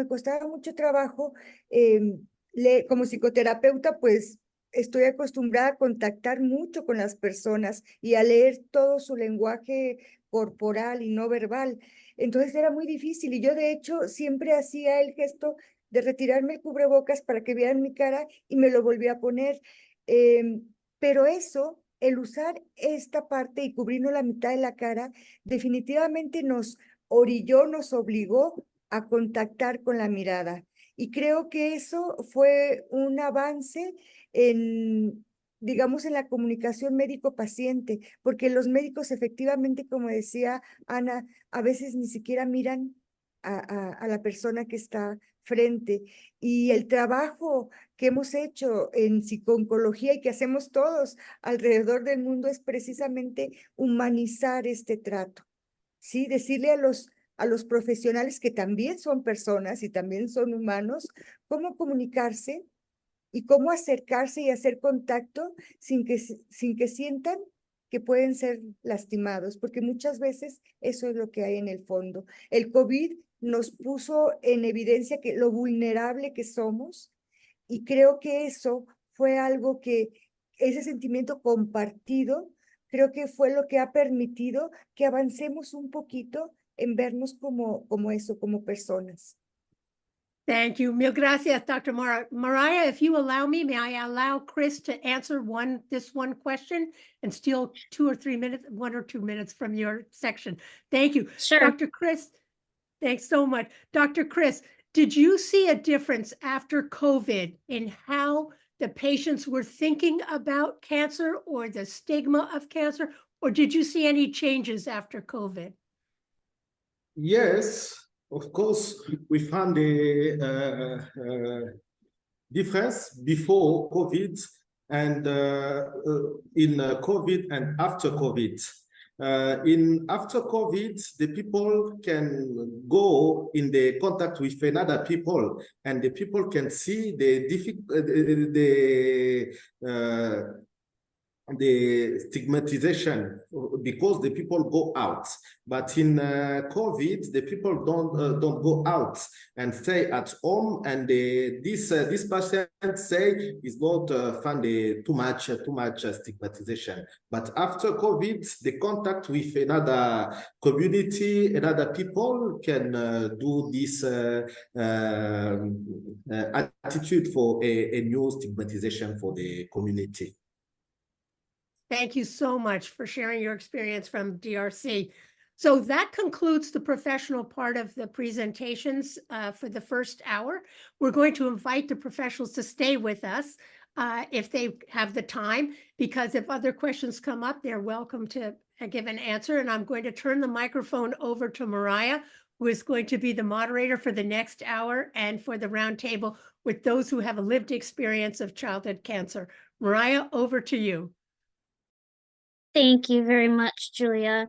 como psicoterapeuta, pues estoy acostumbrada a contactar mucho con las personas y a leer todo su lenguaje corporal y no verbal. Entonces era muy difícil y yo de hecho siempre hacía el gesto de retirarme el cubrebocas para que vieran mi cara y me lo volví a poner. Pero eso, el usar esta parte y cubrirnos la mitad de la cara, definitivamente nos orilló, nos obligó a contactar con la mirada. Y creo que eso fue un avance digamos, en la comunicación médico-paciente, porque los médicos efectivamente, como decía Ana, a veces ni siquiera miran a la persona que está frente. Y el trabajo que hemos hecho en psico-oncología y que hacemos todos alrededor del mundo es precisamente humanizar este trato, ¿sí? Decirle a los profesionales que también son personas y también son humanos, cómo comunicarse y cómo acercarse y hacer contacto sin que sientan que pueden ser lastimados, porque muchas veces eso es lo que hay en el fondo. El COVID nos puso en evidencia que lo vulnerable que somos, y creo que eso fue algo que, ese sentimiento compartido, creo que fue lo que ha permitido que avancemos un poquito en vernos como eso, como personas. Thank you. Mil gracias, Dr. Mora. Mariah, if you allow me, may I allow Criss to answer this one question and steal 1 or 2 minutes from your section? Thank you. Sure. Dr. Criss, thanks so much. Dr. Criss, did you see a difference after COVID in how the patients were thinking about cancer or the stigma of cancer, or did you see any changes after COVID? Yes, of course, we found a difference before COVID and in COVID and after COVID. After COVID, the people can go in the contact with another people, and the people can see the stigmatization because the people go out. But in COVID, the people don't go out and stay at home, and this patient say is not found too much stigmatization. But after COVID, the contact with another community, another people can do this attitude for a new stigmatization for the community. Thank you so much for sharing your experience from DRC. So that concludes the professional part of the presentations for the first hour. We're going to invite the professionals to stay with us if they have the time, because if other questions come up, they're welcome to give an answer. And I'm going to turn the microphone over to Mariah, who is going to be the moderator for the next hour and for the roundtable with those who have a lived experience of childhood cancer. Mariah, over to you. Thank you very much, Julia.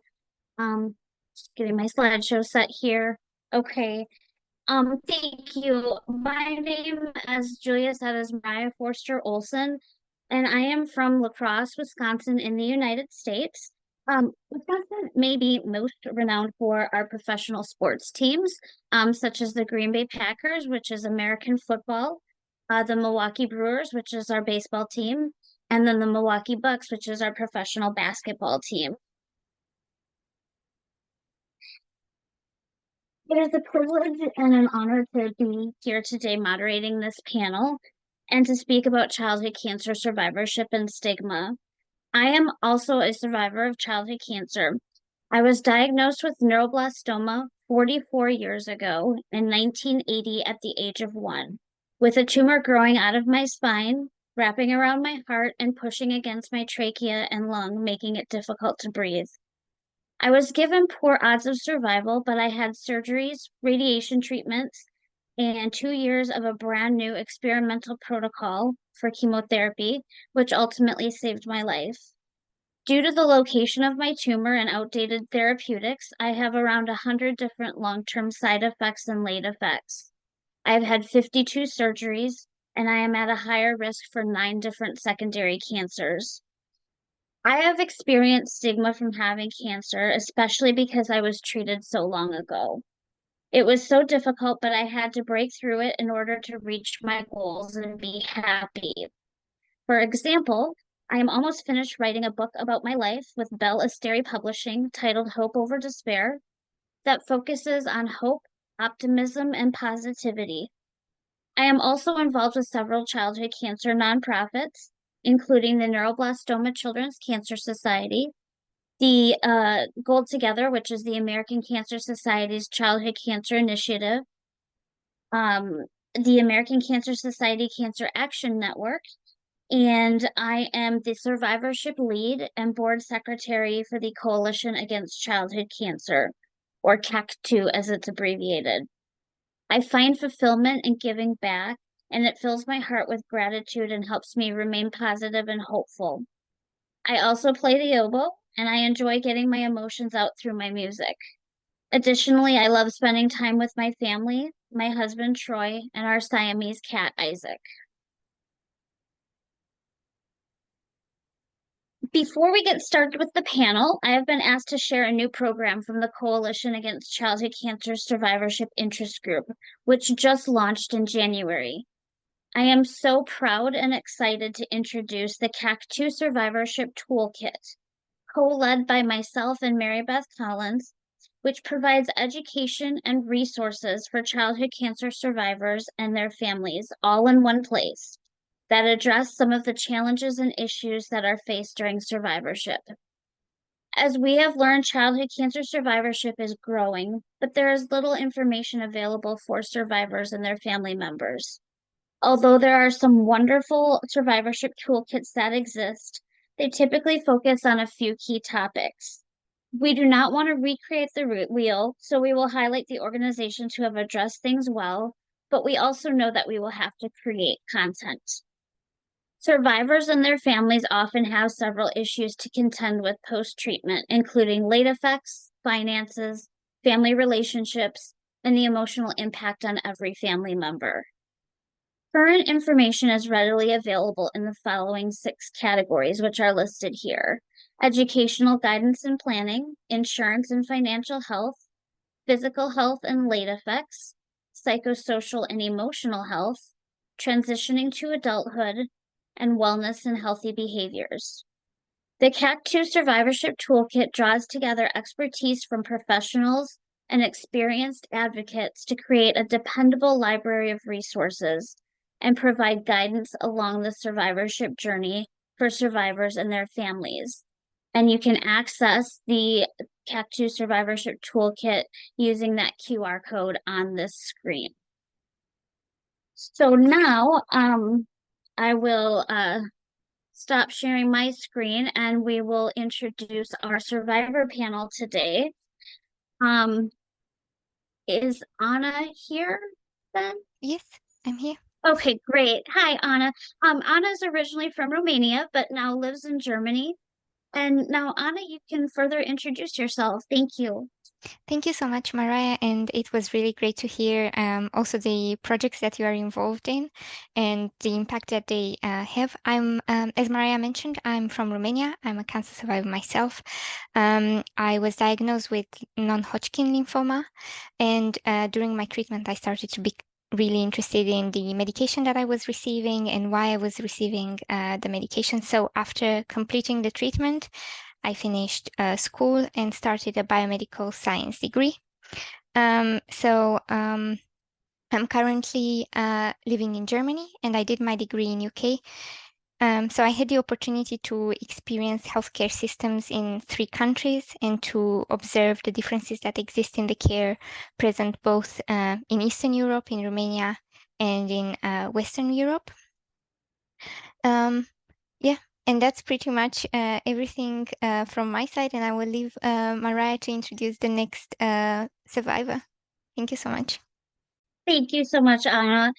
Just getting my slideshow set here. Okay. Thank you. My name, as Julia said, is Mariah Forster Olson, and I am from La Crosse, Wisconsin, in the United States. Wisconsin may be most renowned for our professional sports teams, such as the Green Bay Packers, which is American football, the Milwaukee Brewers, which is our baseball team, and then the Milwaukee Bucks, which is our professional basketball team. It is a privilege and an honor to be here today moderating this panel and to speak about childhood cancer survivorship and stigma. I am also a survivor of childhood cancer. I was diagnosed with neuroblastoma 44 years ago in 1980 at the age of 1, with a tumor growing out of my spine, wrapping around my heart and pushing against my trachea and lung, making it difficult to breathe. I was given poor odds of survival, but I had surgeries, radiation treatments, and 2 years of a brand new experimental protocol for chemotherapy, which ultimately saved my life. Due to the location of my tumor and outdated therapeutics, I have around 100 different long-term side effects and late effects. I've had 52 surgeries, and I am at a higher risk for 9 different secondary cancers. I have experienced stigma from having cancer, especially because I was treated so long ago. It was so difficult, but I had to break through it in order to reach my goals and be happy. For example, I am almost finished writing a book about my life with Bell Asteri Publishing titled Hope Over Despair that focuses on hope, optimism, and positivity. I am also involved with several childhood cancer nonprofits, including the Neuroblastoma Children's Cancer Society, the Gold Together, which is the American Cancer Society's Childhood Cancer Initiative, the American Cancer Society Cancer Action Network, and I am the survivorship lead and board secretary for the Coalition Against Childhood Cancer, or CAC2 as it's abbreviated. I find fulfillment in giving back, and it fills my heart with gratitude and helps me remain positive and hopeful. I also play the oboe, and I enjoy getting my emotions out through my music. Additionally, I love spending time with my family, my husband Troy, and our Siamese cat Isaac. Before we get started with the panel, I have been asked to share a new program from the Coalition Against Childhood Cancer Survivorship Interest Group, which just launched in January. I am so proud and excited to introduce the CAC2 Survivorship Toolkit, co-led by myself and Mary Beth Collins, which provides education and resources for childhood cancer survivors and their families all in one place that address some of the challenges and issues that are faced during survivorship. As we have learned, childhood cancer survivorship is growing, but there is little information available for survivors and their family members. Although there are some wonderful survivorship toolkits that exist, they typically focus on a few key topics. We do not want to recreate the wheel, so we will highlight the organizations who have addressed things well, but we also know that we will have to create content. Survivors and their families often have several issues to contend with post-treatment, including late effects, finances, family relationships, and the emotional impact on every family member. Current information is readily available in the following 6 categories, which are listed here: educational guidance and planning, insurance and financial health, physical health and late effects, psychosocial and emotional health, transitioning to adulthood, and wellness and healthy behaviors. The CAC2 Survivorship Toolkit draws together expertise from professionals and experienced advocates to create a dependable library of resources and provide guidance along the survivorship journey for survivors and their families. And you can access the CAT2 Survivorship Toolkit using that QR code on this screen. So now I will stop sharing my screen and we will introduce our survivor panel today. Is Anna here then? Yes, I'm here. Okay, great. Hi, Anna. Anna is originally from Romania, but now lives in Germany. And now, Anna, you can further introduce yourself. Thank you. Thank you so much, Mariah, and it was really great to hear also the projects that you are involved in and the impact that they have. As Mariah mentioned, I'm from Romania. I'm a cancer survivor myself. I was diagnosed with non-Hodgkin lymphoma, and during my treatment, I started to be really interested in the medication that I was receiving and why I was receiving the medication. So after completing the treatment, I finished school and started a biomedical science degree. I'm currently living in Germany and I did my degree in UK. So I had the opportunity to experience healthcare systems in 3 countries and to observe the differences that exist in the care present both in Eastern Europe, in Romania, and in Western Europe. Yeah. And that's pretty much everything from my side, and I will leave Mariah to introduce the next survivor. Thank you so much. Thank you so much, Anna.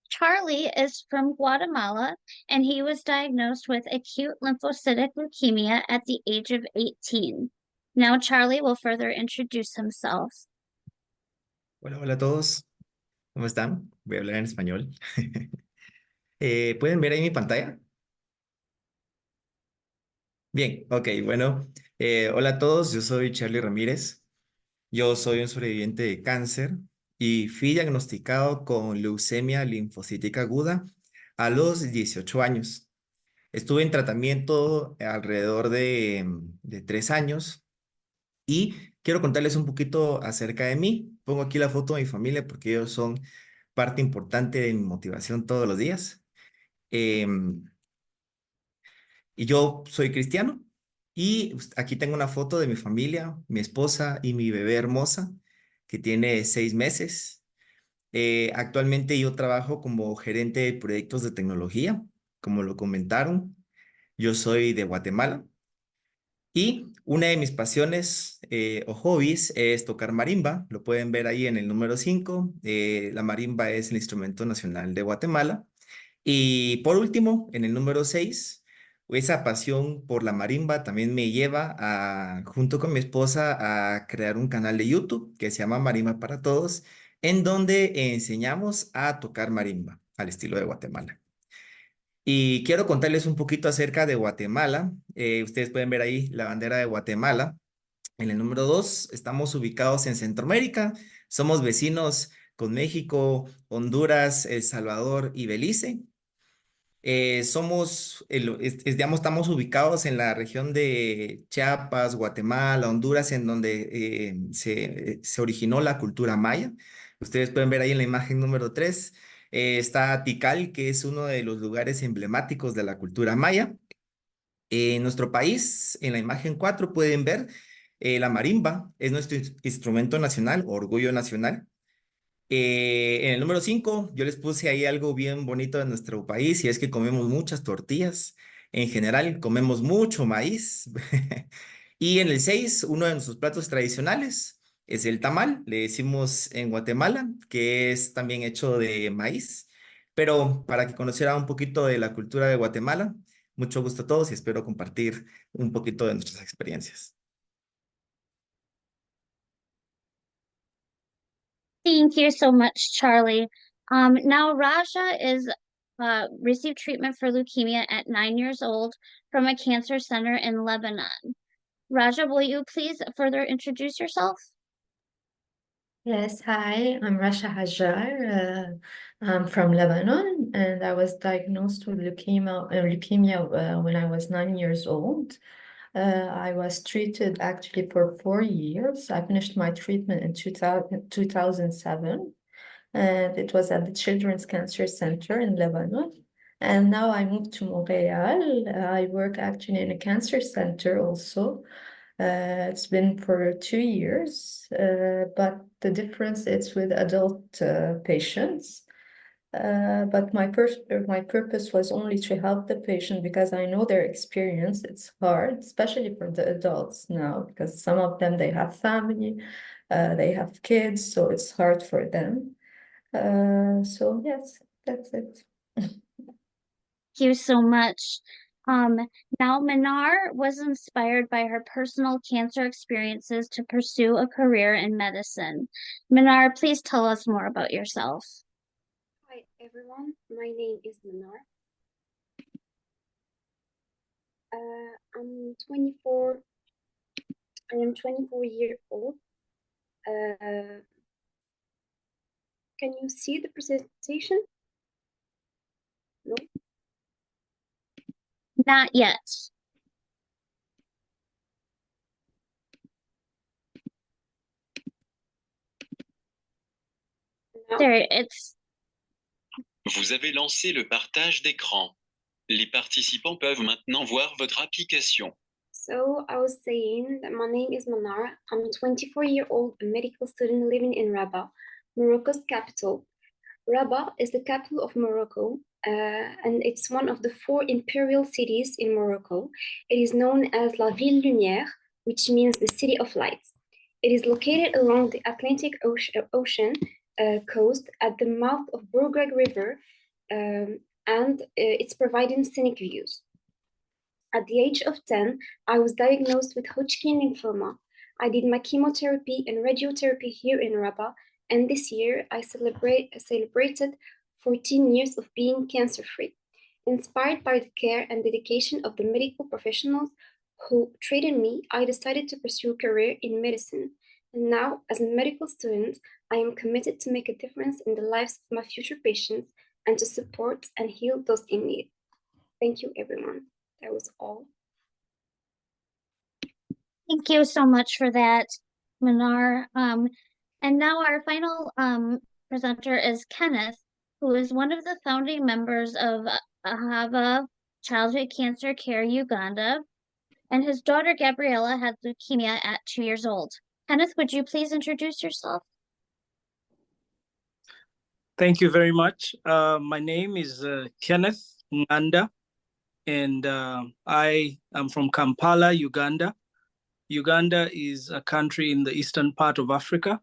Charlie is from Guatemala, and he was diagnosed with acute lymphocytic leukemia at the age of 18. Now Charlie will further introduce himself. Hola, hola a todos. ¿Cómo están? Voy a hablar en español. ¿Pueden ver ahí mi pantalla? Bien, ok, bueno. Hola a todos, yo soy Charlie Ramírez. Yo soy un sobreviviente de cáncer y fui diagnosticado con leucemia linfocítica aguda a los 18 años. Estuve en tratamiento alrededor de 3 años y quiero contarles un poquito acerca de mí. Pongo aquí la foto de mi familia porque ellos son parte importante de mi motivación todos los días. Y yo soy cristiano y aquí tengo una foto de mi familia, mi esposa y mi bebé hermosa que tiene 6 meses. Actualmente yo trabajo como gerente de proyectos de tecnología, como lo comentaron. Yo soy de Guatemala y una de mis pasiones o hobbies es tocar marimba. Lo pueden ver ahí en el número 5. La marimba es el instrumento nacional de Guatemala. Y por último, en el número 6, esa pasión por la marimba también me lleva junto con mi esposa, a crear un canal de YouTube que se llama Marimba para Todos, en donde enseñamos a tocar marimba al estilo de Guatemala. Y quiero contarles un poquito acerca de Guatemala. Ustedes pueden ver ahí la bandera de Guatemala. En el número 2, estamos ubicados en Centroamérica. Somos vecinos con México, Honduras, El Salvador y Belice. Digamos, estamos ubicados en la región de Chiapas, Guatemala, Honduras, en donde se originó la cultura maya. Ustedes pueden ver ahí en la imagen número 3, está Tikal, que es uno de los lugares emblemáticos de la cultura maya. En nuestro país, en la imagen 4, pueden ver la marimba, es nuestro instrumento nacional, orgullo nacional. En el número 5, yo les puse ahí algo bien bonito de nuestro país y es que comemos muchas tortillas. En general, comemos mucho maíz. Y en el 6, uno de nuestros platos tradicionales es el tamal, le decimos en Guatemala, que es también hecho de maíz. Pero para que conociera un poquito de la cultura de Guatemala, mucho gusto a todos y espero compartir un poquito de nuestras experiencias. Thank you so much, Charlie. Now Raja is received treatment for leukemia at 9 years old from a cancer center in Lebanon. Raja, will you please further introduce yourself? Yes, hi, I'm Rasha Hajar. I'm from Lebanon, and I was diagnosed with leukemia when I was 9 years old. I was treated actually for 4 years. I finished my treatment in 2007, and it was at the Children's Cancer Center in Lebanon. And now I moved to Montreal. I work actually in a cancer center also. It's been for 2 years, but the difference is with adult patients. But my purpose was only to help the patient because I know their experience. It's hard, especially for the adults now, because some of them, they have family, they have kids, so it's hard for them. So yes, that's it. Thank you so much. Now Minar was inspired by her personal cancer experiences to pursue a career in medicine. Minar, please tell us more about yourself. Hi everyone, my name is Minar. I'm 24. I am 24 years old. Can you see the presentation? No? Not yet. No? There, it's. Vous avez lancé le partage d'écran. Les participants peuvent maintenant voir votre application. So I was saying that my name is Manar. I'm a 24-year-old medical student living in Rabat, Morocco's capital. Rabat is the capital of Morocco, and it's one of the 4 imperial cities in Morocco. It is known as La Ville Lumière, which means the city of lights. It is located along the Atlantic Ocean coast at the mouth of Bourgreg River, and it's providing scenic views. At the age of 10, I was diagnosed with Hodgkin lymphoma. I did my chemotherapy and radiotherapy here in Rabat, and this year I celebrated 14 years of being cancer-free. Inspired by the care and dedication of the medical professionals who treated me, I decided to pursue a career in medicine. And now, as a medical student, I am committed to make a difference in the lives of my future patients and to support and heal those in need. Thank you, everyone. That was all. Thank you so much for that, Minar. And now our final presenter is Kenneth, who is one of the founding members of Ahava Childhood Cancer Care Uganda, and his daughter Gabriella had leukemia at 2 years old. Kenneth, would you please introduce yourself? Thank you very much. My name is Kenneth Nganda, and I am from Kampala, Uganda. Uganda is a country in the eastern part of Africa.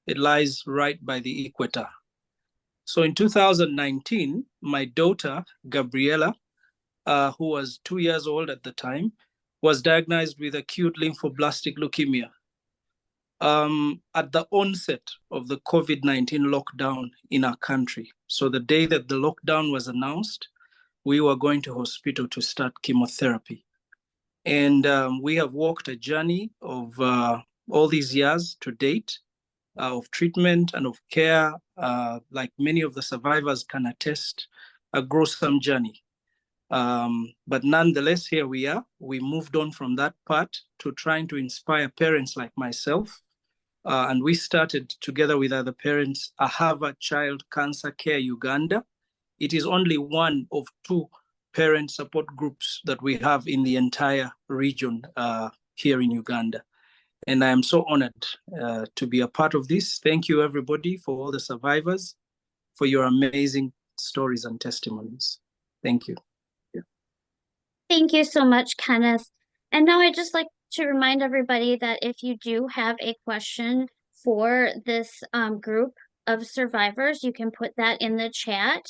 It lies right by the equator. So in 2019, my daughter, Gabriella, who was 2 years old at the time, was diagnosed with acute lymphoblastic leukemia. At the onset of the COVID-19 lockdown in our country. So the day that the lockdown was announced, we were going to hospital to start chemotherapy. And we have walked a journey of all these years to date of treatment and of care, like many of the survivors can attest, a gruesome journey. But nonetheless, here we are. We moved on from that part to trying to inspire parents like myself. And we started together with other parents, Ahava Child Cancer Care Uganda. It is only one of 2 parent support groups that we have in the entire region here in Uganda. And I am so honored to be a part of this. Thank you, everybody, for all the survivors, for your amazing stories and testimonies. Thank you. Yeah. Thank you so much, Kenneth. And now I'd just like to remind everybody that if you do have a question for this group of survivors, you can put that in the chat.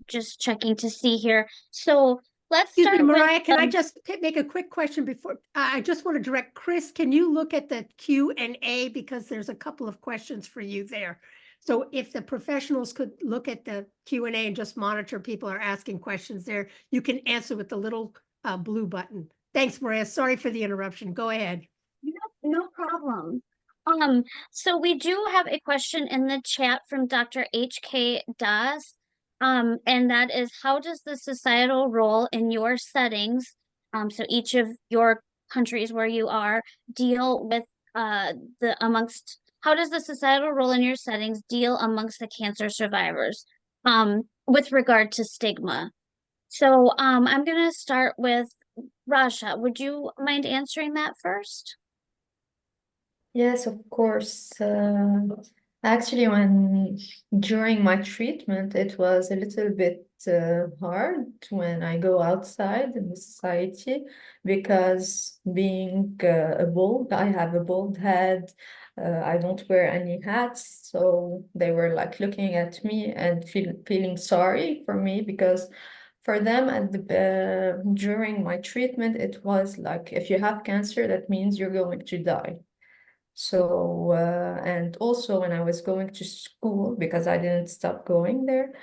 Just checking to see here. So let's Excuse start me, Mariah, with, can I just make a quick question before? I just want to direct Criss, can you look at the Q&A because there's a couple of questions for you there. So if the professionals could look at the Q&A and just monitor people are asking questions there, you can answer with the little blue button. Thanks, Mariah. Sorry for the interruption. Go ahead. No problem. So we do have a question in the chat from Dr. H.K. Das. And that is, how does the societal role in your settings, so each of your countries where you are, deal with how does the societal role in your settings deal amongst the cancer survivors with regard to stigma? So I'm going to start with Rasha, would you mind answering that first? Yes, of course. Actually, during my treatment, it was a little bit hard when I go outside in the society, because being I have a bald head. I don't wear any hats, so they were like looking at me and feeling sorry for me, because for them during my treatment, it was like, if you have cancer, that means you're going to die. So, and also when I was going to school, because I didn't stop going there,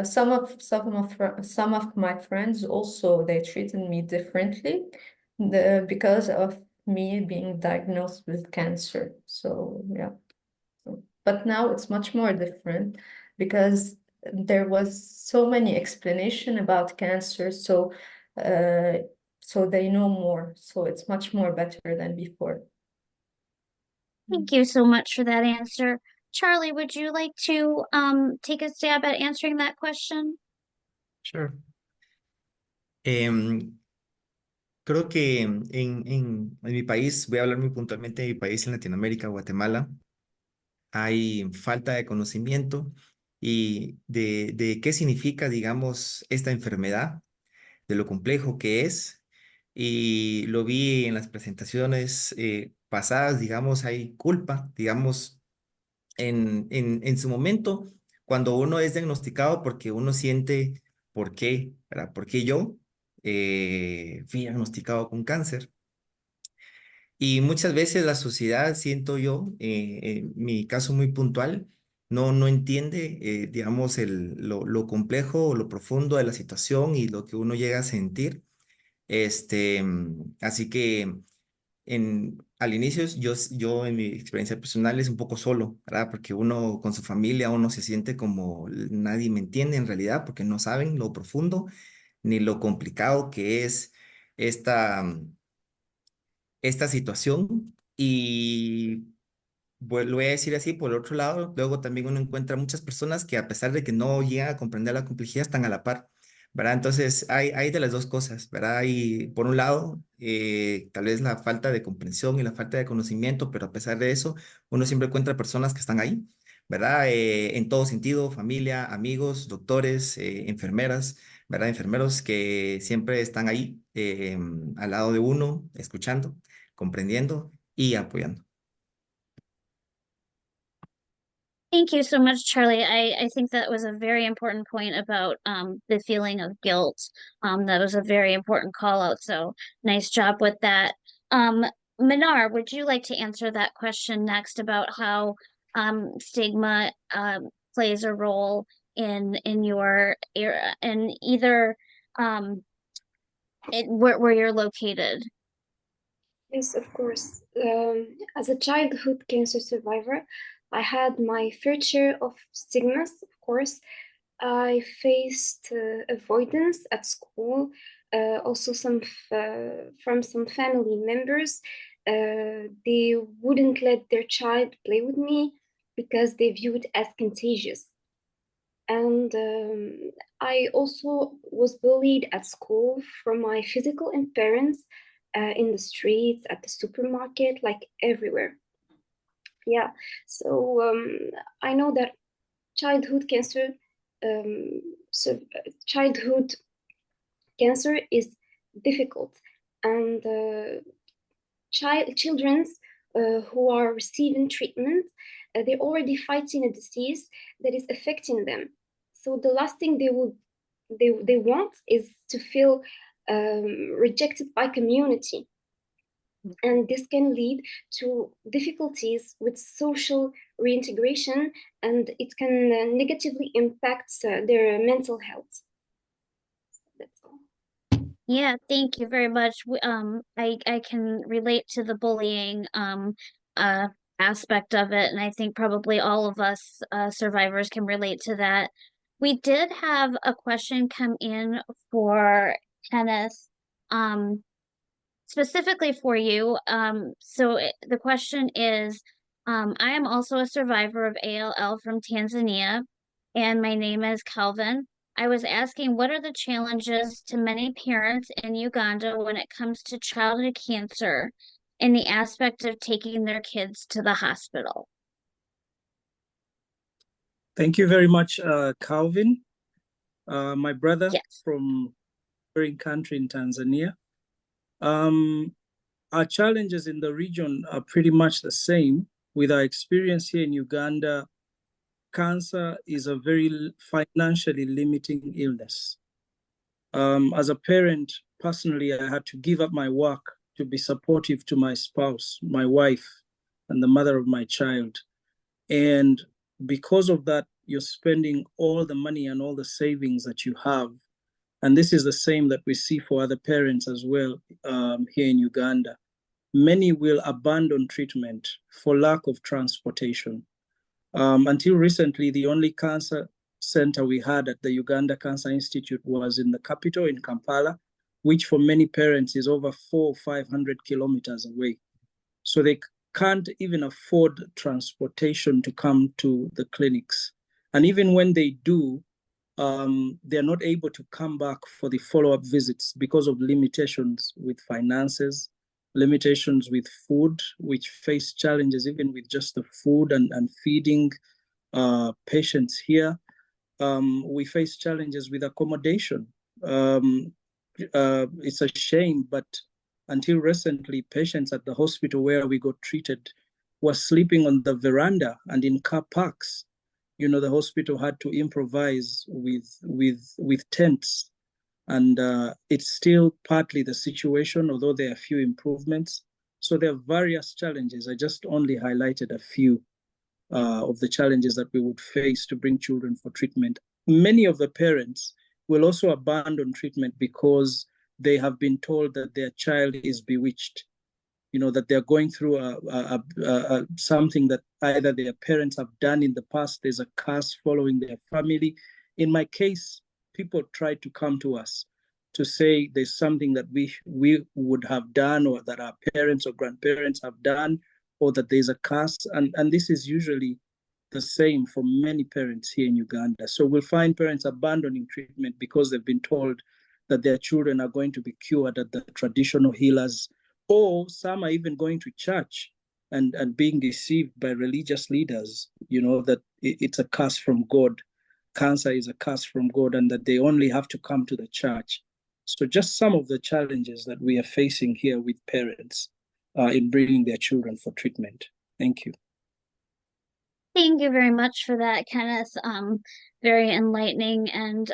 some of my friends also, they treated me differently because of me being diagnosed with cancer. So yeah, but now it's much more different, because there was so many explanation about cancer. So they know more. So it's much more better than before. Thank you so much for that answer. Charlie, would you like to take a stab at answering that question? Sure. Creo que en mi país, voy a hablar muy puntualmente de mi país en Latinoamérica, Guatemala, hay falta de conocimiento y de qué significa, digamos, esta enfermedad, de lo complejo que es. Y lo vi en las presentaciones pasadas, digamos, hay culpa, digamos, en su momento, cuando uno es diagnosticado, porque uno siente por qué, ¿verdad? ¿Por qué yo fui diagnosticado con cáncer? Y muchas veces la sociedad, siento yo, en mi caso muy puntual, no entiende, digamos, lo complejo o lo profundo de la situación y lo que uno llega a sentir. Así que al inicio yo en mi experiencia personal es un poco solo, ¿verdad? Porque uno con su familia, uno se siente como nadie me entiende en realidad, porque no saben lo profundo ni lo complicado que es esta, esta situación. Y lo voy a decir así, por el otro lado, luego también uno encuentra muchas personas que, a pesar de que no llegan a comprender la complejidad, están a la par, ¿verdad? Entonces hay de las dos cosas, ¿verdad? Y por un lado, tal vez la falta de comprensión y la falta de conocimiento, pero a pesar de eso, uno siempre encuentra personas que están ahí, ¿verdad? En todo sentido: familia, amigos, doctores, enfermeras, ¿verdad? Enfermeros que siempre están ahí, al lado de uno, escuchando, comprendiendo y apoyando. Thank you so much, Charlie. I think that was a very important point about the feeling of guilt. That was a very important call out. So nice job with that. Minar, would you like to answer that question next about how stigma plays a role in your area, in either where you're located? Yes, of course. As a childhood cancer survivor, I had my fair share of stigmas, of course. I faced avoidance at school, also from some family members. They wouldn't let their child play with me because they viewed it as contagious. And I also was bullied at school from my physical appearance, in the streets, at the supermarket, like everywhere. Yeah, so I know that childhood cancer is difficult, and children who are receiving treatment, they're already fighting a disease that is affecting them. So the last thing they want is to feel rejected by community. And this can lead to difficulties with social reintegration, and it can negatively impact their mental health. That's all. Yeah, thank you very much. I can relate to the bullying aspect of it, and I think probably all of us survivors can relate to that. We did have a question come in for Kenneth, specifically for you. The question is, I am also a survivor of ALL from Tanzania, and my name is Calvin. I was asking, what are the challenges to many parents in Uganda when it comes to childhood cancer in the aspect of taking their kids to the hospital? Thank you very much, Calvin. My brother from a neighboring country in Tanzania. Our challenges in the region are pretty much the same. With our experience here in Uganda, cancer is a very financially limiting illness. As a parent, personally, I had to give up my work to be supportive to my spouse, my wife, and the mother of my child. And because of that, you're spending all the money and all the savings that you have. And this is the same that we see for other parents as well here in Uganda. Many will abandon treatment for lack of transportation. Until recently, the only cancer center we had at the Uganda Cancer Institute was in the capital in Kampala, which for many parents is over 400 or 500 kilometers away. So they can't even afford transportation to come to the clinics. And even when they do, they're not able to come back for the follow-up visits because of limitations with finances, limitations with food, which face challenges even with just the food and feeding patients here. We face challenges with accommodation. It's a shame, but until recently, patients at the hospital where we got treated were sleeping on the veranda and in car parks. You know, the hospital had to improvise with tents. And it's still partly the situation, although there are a few improvements. So there are various challenges. I just only highlighted a few of the challenges that we would face to bring children for treatment. Many of the parents will also abandon treatment because they have been told that their child is bewitched, you know, that they're going through something that either their parents have done in the past. There's a curse following their family. In my case, people tried to come to us to say there's something that we would have done, or that our parents or grandparents have done, or that there's a curse. And this is usually the same for many parents here in Uganda. So we'll find parents abandoning treatment because they've been told that their children are going to be cured at the traditional healers, or some are even going to church and being deceived by religious leaders, you know, that it's a curse from God. Cancer is a curse from God, and that they only have to come to the church. So just some of the challenges that we are facing here with parents in bringing their children for treatment. Thank you. Thank you very much for that, Kenneth. Very enlightening and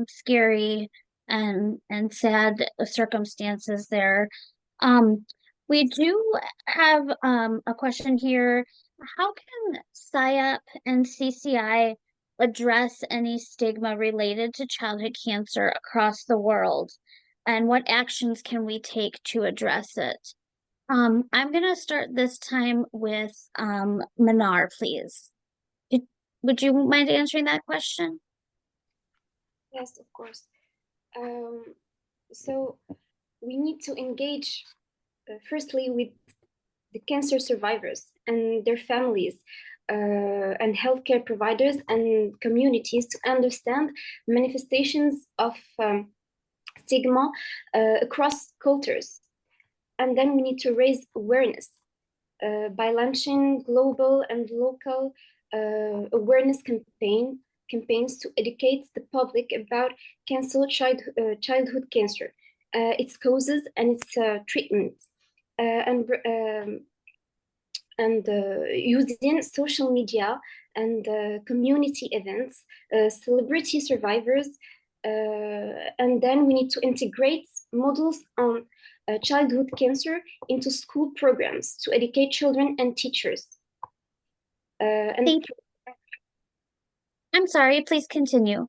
scary and sad circumstances there. We do have a question here. How can SIOP and CCI address any stigma related to childhood cancer across the world? And what actions can we take to address it? I'm going to start this time with Manar, please. Would you mind answering that question? Yes, of course. So we need to engage firstly with the cancer survivors and their families and healthcare providers and communities to understand manifestations of stigma across cultures. And then we need to raise awareness by launching global and local awareness campaigns to educate the public about childhood cancer, its causes and its treatment, and using social media and community events, celebrity survivors, and then we need to integrate models on childhood cancer into school programs to educate children and teachers. I'm sorry, please continue.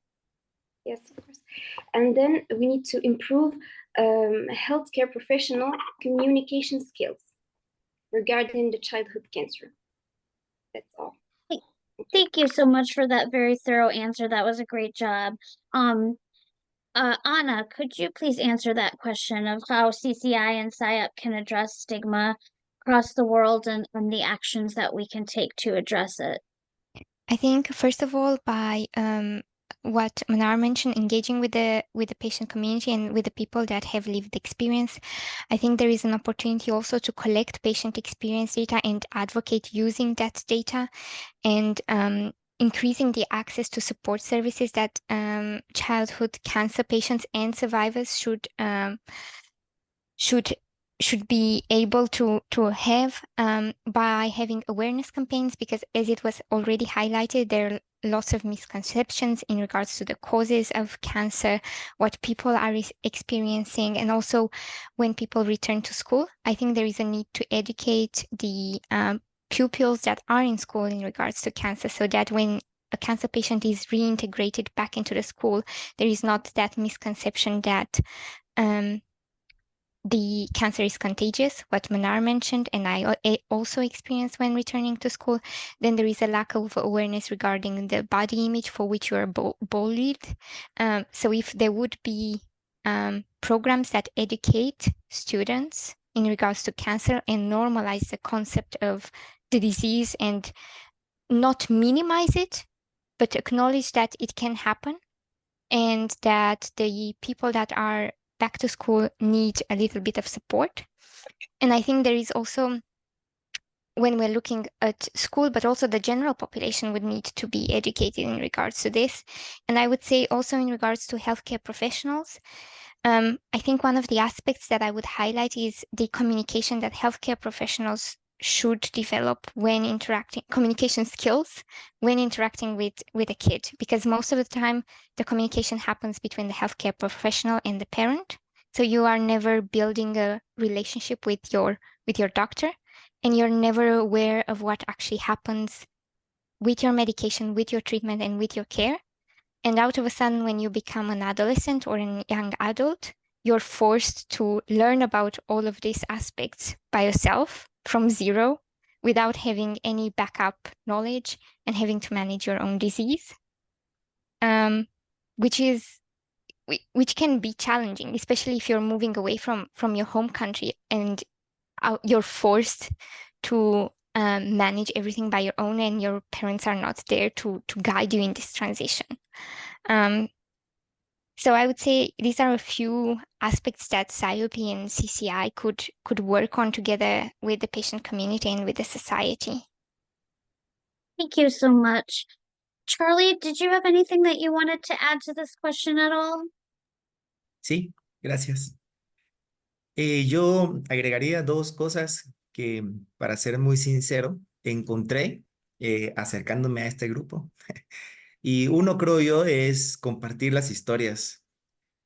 Yes, of course. And then we need to improve healthcare professional communication skills regarding the childhood cancer. That's all. Thank you so much for that very thorough answer. That was a great job. Anna, could you please answer that question of how CCI and SIOP can address stigma across the world and the actions that we can take to address it? I think, first of all, by what Manar mentioned, engaging with the patient community and with the people that have lived experience. I think there is an opportunity also to collect patient experience data and advocate using that data, and increasing the access to support services that childhood cancer patients and survivors should be able to have by having awareness campaigns, because as it was already highlighted, there are lots of misconceptions in regards to the causes of cancer, what people are experiencing, and also when people return to school. I think there is a need to educate the pupils that are in school in regards to cancer, so that when a cancer patient is reintegrated back into the school, there is not that misconception that the cancer is contagious, what Manar mentioned, and I also experienced when returning to school. Then there is a lack of awareness regarding the body image for which you are bullied. So if there would be programs that educate students in regards to cancer and normalize the concept of the disease and not minimize it, but acknowledge that it can happen, and that the people that are back to school need a little bit of support. And I think there is also, when we're looking at school, but also the general population would need to be educated in regards to this. And I would say also in regards to healthcare professionals, I think one of the aspects that I would highlight is the communication that healthcare professionals should develop when interacting, communication skills when interacting with a kid, because most of the time the communication happens between the healthcare professional and the parent. So you are never building a relationship with your doctor, and you're never aware of what actually happens with your medication, with your treatment, and with your care. And out of a sudden, when you become an adolescent or a young adult, you're forced to learn about all of these aspects by yourself from zero, without having any backup knowledge and having to manage your own disease, which can be challenging, especially if you're moving away from your home country and you're forced to manage everything by your own, and your parents are not there to guide you in this transition. So I would say these are a few aspects that SIOP and CCI could work on together with the patient community and with the society. Thank you so much. Charlie, did you have anything that you wanted to add to this question at all? Sí, gracias. Yo agregaría dos cosas que, para ser muy sincero, encontré acercándome a este grupo. Y uno, creo yo, es compartir las historias,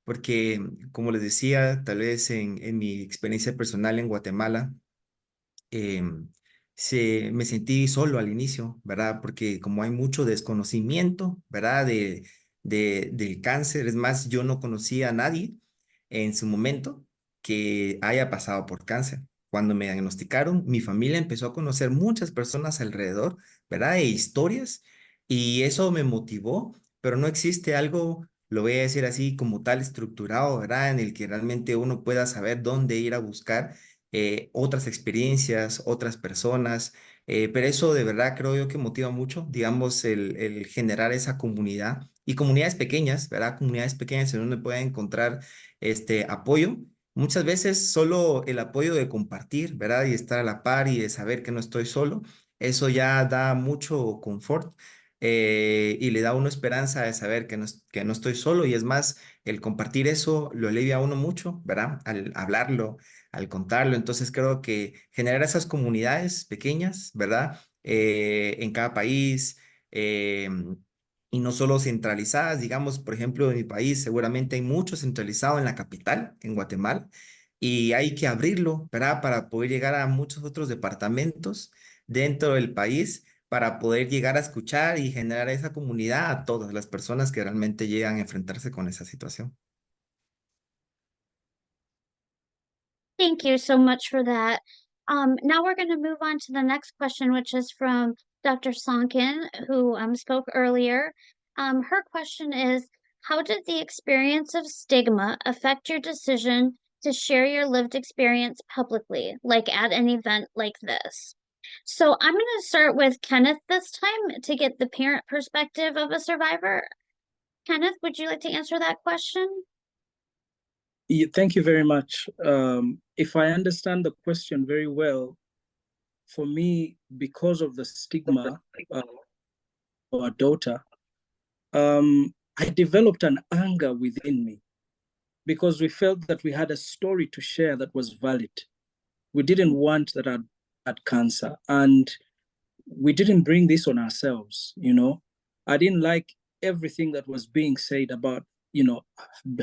porque, como les decía, tal vez en mi experiencia personal en Guatemala, me sentí solo al inicio, ¿verdad? Porque como hay mucho desconocimiento, ¿verdad? Del cáncer, es más, yo no conocía a nadie en su momento que haya pasado por cáncer. Cuando me diagnosticaron, mi familia empezó a conocer muchas personas alrededor, ¿verdad? E historias, y eso me motivó, pero no existe algo, lo voy a decir así, como tal estructurado, ¿verdad? En el que realmente uno pueda saber dónde ir a buscar otras experiencias, otras personas, pero eso de verdad creo yo que motiva mucho, digamos, el generar esa comunidad y comunidades pequeñas, ¿verdad? Comunidades pequeñas en donde pueden encontrar apoyo. Muchas veces solo el apoyo de compartir, ¿verdad? Y estar a la par y de saber que no estoy solo, eso ya da mucho confort. Y le da a uno esperanza de saber que no estoy solo, y es más, el compartir eso lo alivia a uno mucho, ¿verdad? Al hablarlo, al contarlo. Entonces creo que generar esas comunidades pequeñas, ¿verdad? En cada país, y no solo centralizadas, digamos, por ejemplo, en mi país seguramente hay mucho centralizado en la capital, en Guatemala, y hay que abrirlo, ¿verdad? Para poder llegar a muchos otros departamentos dentro del país, para poder llegar a escuchar y generar esa comunidad a todas las personas que realmente llegan a enfrentarse con esa situación. Thank you so much for that. Now we're going to move on to the next question, which is from Dr. Sonkin, who spoke earlier. Her question is, how did the experience of stigma affect your decision to share your lived experience publicly, like at an event like this? So I'm going to start with Kenneth this time to get the parent perspective of a survivor. Kenneth, would you like to answer that question? Thank you very much. If I understand the question very well, for me, because of the stigma of our daughter, I developed an anger within me because we felt that we had a story to share that was valid. We didn't want that I had cancer, and we didn't bring this on ourselves, you know. I didn't like everything that was being said about, you know,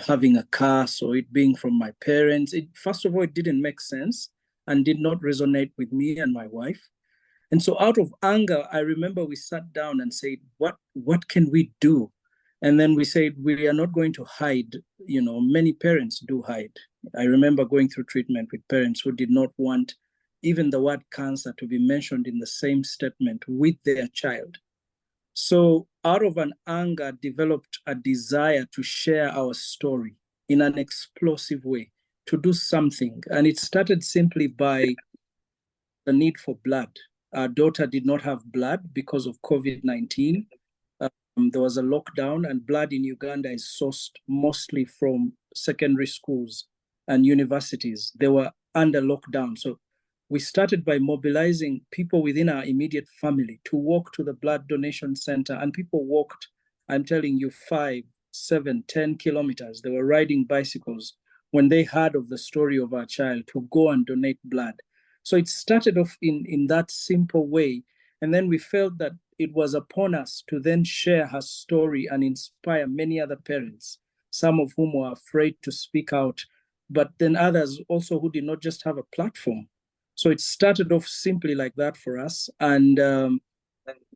having a curse or it being from my parents. First of all, it didn't make sense and did not resonate with me and my wife. And so out of anger, I remember we sat down and said, what can we do? And then we said, we are not going to hide. You know, many parents do hide. I remember going through treatment with parents who did not want even the word cancer to be mentioned in the same statement with their child. So out of an anger, developed a desire to share our story in an explosive way, to do something. And it started simply by the need for blood. Our daughter did not have blood because of COVID-19. There was a lockdown, and blood in Uganda is sourced mostly from secondary schools and universities. They were under lockdown. So we started by mobilizing people within our immediate family to walk to the blood donation center. And people walked, I'm telling you, 5, 7, 10 kilometers. They were riding bicycles when they heard of the story of our child to go and donate blood. So it started off in that simple way. And then we felt that it was upon us to then share her story and inspire many other parents, some of whom were afraid to speak out, but then others also who did not just have a platform. So it started off simply like that for us. And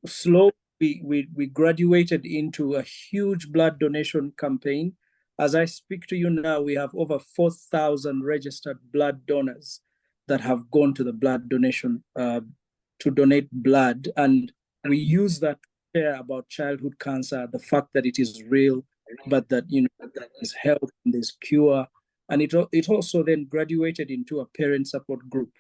slowly we graduated into a huge blood donation campaign. As I speak to you now, we have over 4,000 registered blood donors that have gone to the blood donation to donate blood. And we use that to share about childhood cancer, the fact that it is real, but that, you know, there's help and there's cure. And it also then graduated into a parent support group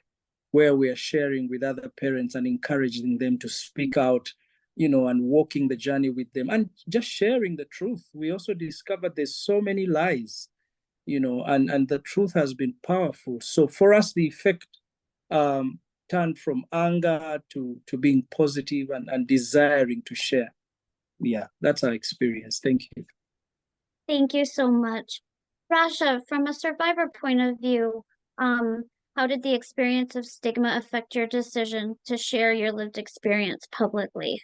where we are sharing with other parents and encouraging them to speak out, you know, and walking the journey with them and just sharing the truth. We also discovered there's so many lies, you know, and the truth has been powerful. So for us, the effect turned from anger to being positive and desiring to share. Yeah, that's our experience. Thank you. Thank you so much. Rasha, from a survivor point of view, how did the experience of stigma affect your decision to share your lived experience publicly?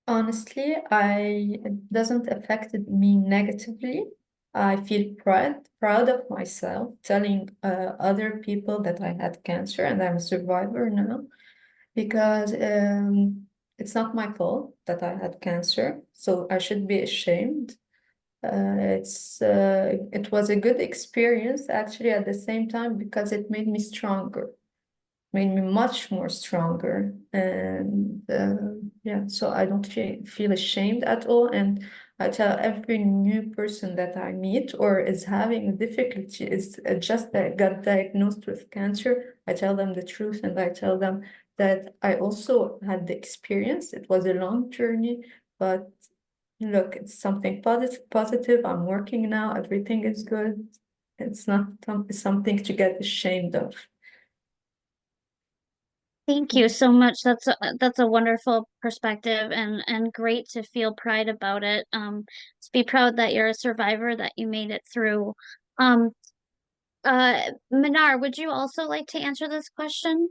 Honestly, it doesn't affect me negatively. I feel proud of myself telling other people that I had cancer and I'm a survivor now, because it's not my fault that I had cancer, so I should be ashamed. It was a good experience actually at the same time because it made me stronger, made me much more stronger. And yeah, so I don't feel ashamed at all. And I tell every new person that I meet or is having a difficulty, is just that got diagnosed with cancer, I tell them the truth, and I tell them that I also had the experience. It was a long journey, but look, it's something positive. I'm working now. Everything is good. It's not something to get ashamed of. Thank you so much. That's a wonderful perspective and great to feel pride about it. To be proud that you're a survivor, that you made it through. Minar, would you also like to answer this question?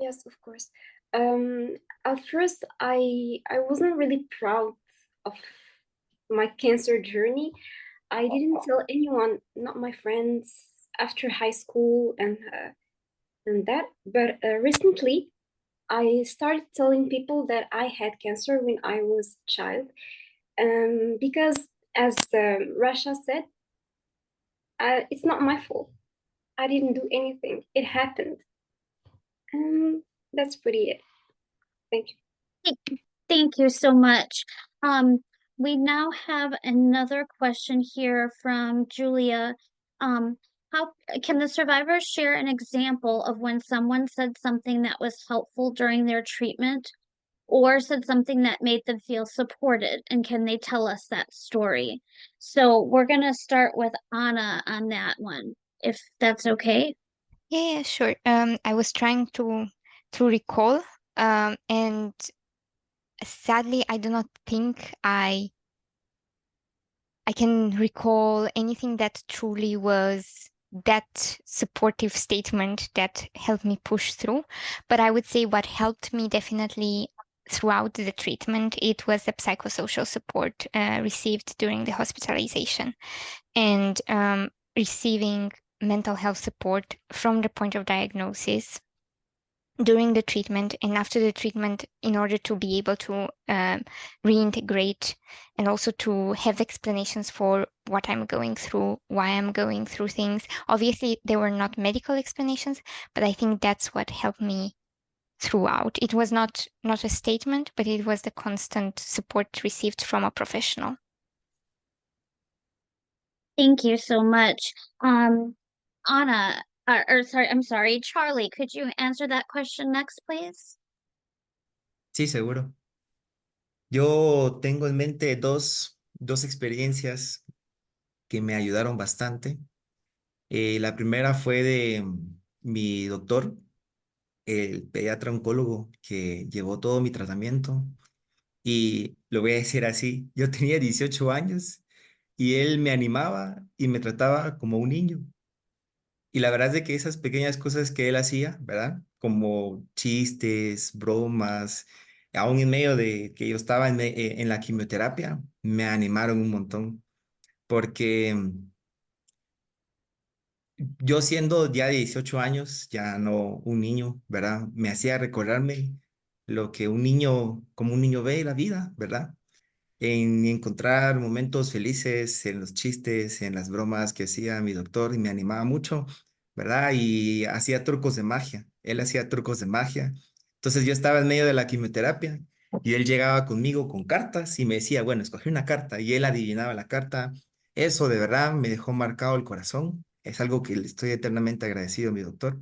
Yes, of course. At first, I wasn't really proud of my cancer journey. I didn't tell anyone, not my friends, after high school and that. But recently, I started telling people that I had cancer when I was a child, because as Rasha said, it's not my fault. I didn't do anything. It happened. That's pretty it. Thank you. Thank you so much. We now have another question here from Julia. How can the survivors share an example of when someone said something that was helpful during their treatment, or said something that made them feel supported, and can they tell us that story? So we're going to start with Anna on that one, if that's okay. Yeah, sure. I was trying to recall, and sadly, I do not think I can recall anything that truly was that supportive statement that helped me push through. But I would say what helped me definitely throughout the treatment, it was the psychosocial support received during the hospitalization, and receiving mental health support from the point of diagnosis, during the treatment, and after the treatment, in order to be able to reintegrate, and also to have explanations for what I'm going through, why I'm going through things. Obviously, there were not medical explanations, but I think that's what helped me throughout. It was not a statement, but it was the constant support received from a professional. Thank you so much. Anna, I'm sorry, Charlie, could you answer that question next, please? Sí, seguro. Yo tengo en mente dos experiencias que me ayudaron bastante. La primera fue de mi doctor, el pediatra oncólogo que llevó todo mi tratamiento. Y lo voy a decir así, yo tenía 18 años y él me animaba y me trataba como un niño. Y la verdad es de que esas pequeñas cosas que él hacía, ¿verdad? Como chistes, bromas, aún en medio de que yo estaba en la quimioterapia, me animaron un montón. Porque yo siendo ya de 18 años, ya no un niño, ¿verdad? Me hacía recordarme lo que un niño, como un niño ve la vida, ¿verdad? En encontrar momentos felices en los chistes, en las bromas que hacía mi doctor y me animaba mucho, ¿verdad? Y hacía trucos de magia. Él hacía trucos de magia. Entonces yo estaba en medio de la quimioterapia y él llegaba conmigo con cartas y me decía, bueno, escogí una carta y él adivinaba la carta. Eso de verdad me dejó marcado el corazón. Es algo que le estoy eternamente agradecido a mi doctor.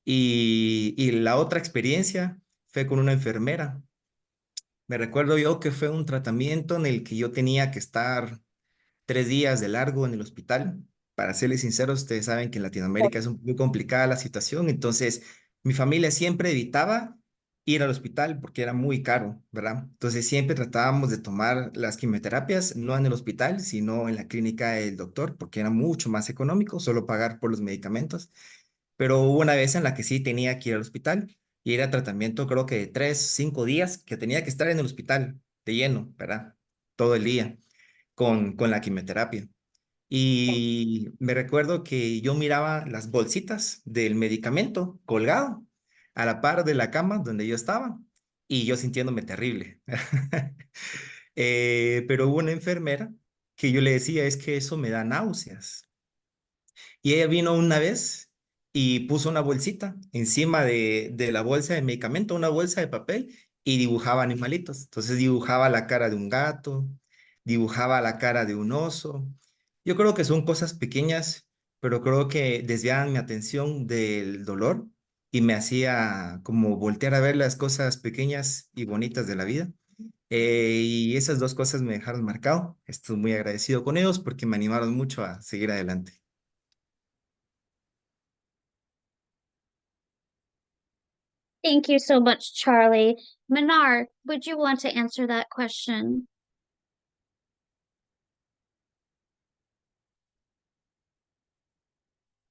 Y la otra experiencia fue con una enfermera. Me recuerdo yo que fue un tratamiento en el que yo tenía que estar 3 días de largo en el hospital. Para serles sinceros, ustedes saben que en Latinoamérica es muy complicada la situación, entonces mi familia siempre evitaba ir al hospital porque era muy caro, ¿verdad? Entonces siempre tratábamos de tomar las quimioterapias, no en el hospital, sino en la clínica del doctor, porque era mucho más económico solo pagar por los medicamentos. Pero hubo una vez en la que sí tenía que ir al hospital y era tratamiento creo que de 3, 5 días que tenía que estar en el hospital de lleno, ¿verdad? Todo el día con la quimioterapia. Y me recuerdo que yo miraba las bolsitas del medicamento colgado a la par de la cama donde yo estaba y yo sintiéndome terrible. Pero hubo una enfermera que yo le decía, es que eso me da náuseas. Y ella vino una vez y puso una bolsita encima de la bolsa de medicamento, una bolsa de papel, y dibujaba animalitos. Entonces dibujaba la cara de un gato, dibujaba la cara de un oso. Yo creo que son cosas pequeñas, pero creo que desviaban mi atención del dolor y me hacía como voltear a ver las cosas pequeñas y bonitas de la vida. Y esas dos cosas me dejaron marcado. Estoy muy agradecido con ellos porque me animaron mucho a seguir adelante. Thank you so much, Charlie. Manar, would you want to answer that question?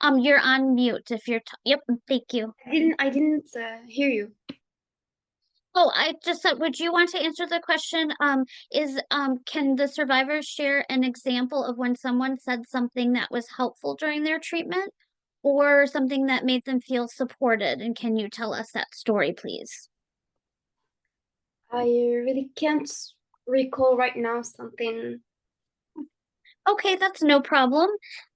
You're on mute if you're, yep, thank you. I didn't hear you. Oh, I just said, would you want to answer the question? Can the survivors share an example of when someone said something that was helpful during their treatment or something that made them feel supported? And can you tell us that story, please? I really can't recall right now something. Okay, that's no problem.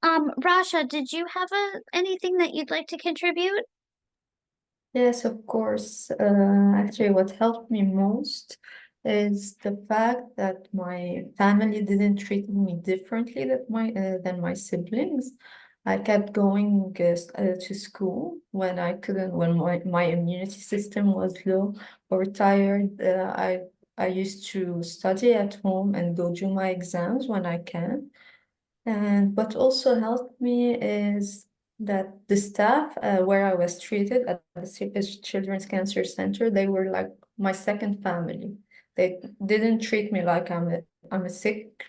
Rasha, did you have anything that you'd like to contribute? Yes, of course. Actually, what helped me most is the fact that my family didn't treat me differently than my siblings. I kept going to school when I couldn't, when my immunity system was low or tired. I used to study at home and go do my exams when I can. And what also helped me is that the staff where I was treated at the CPS Children's Cancer Center, they were like my second family. They didn't treat me like I'm a sick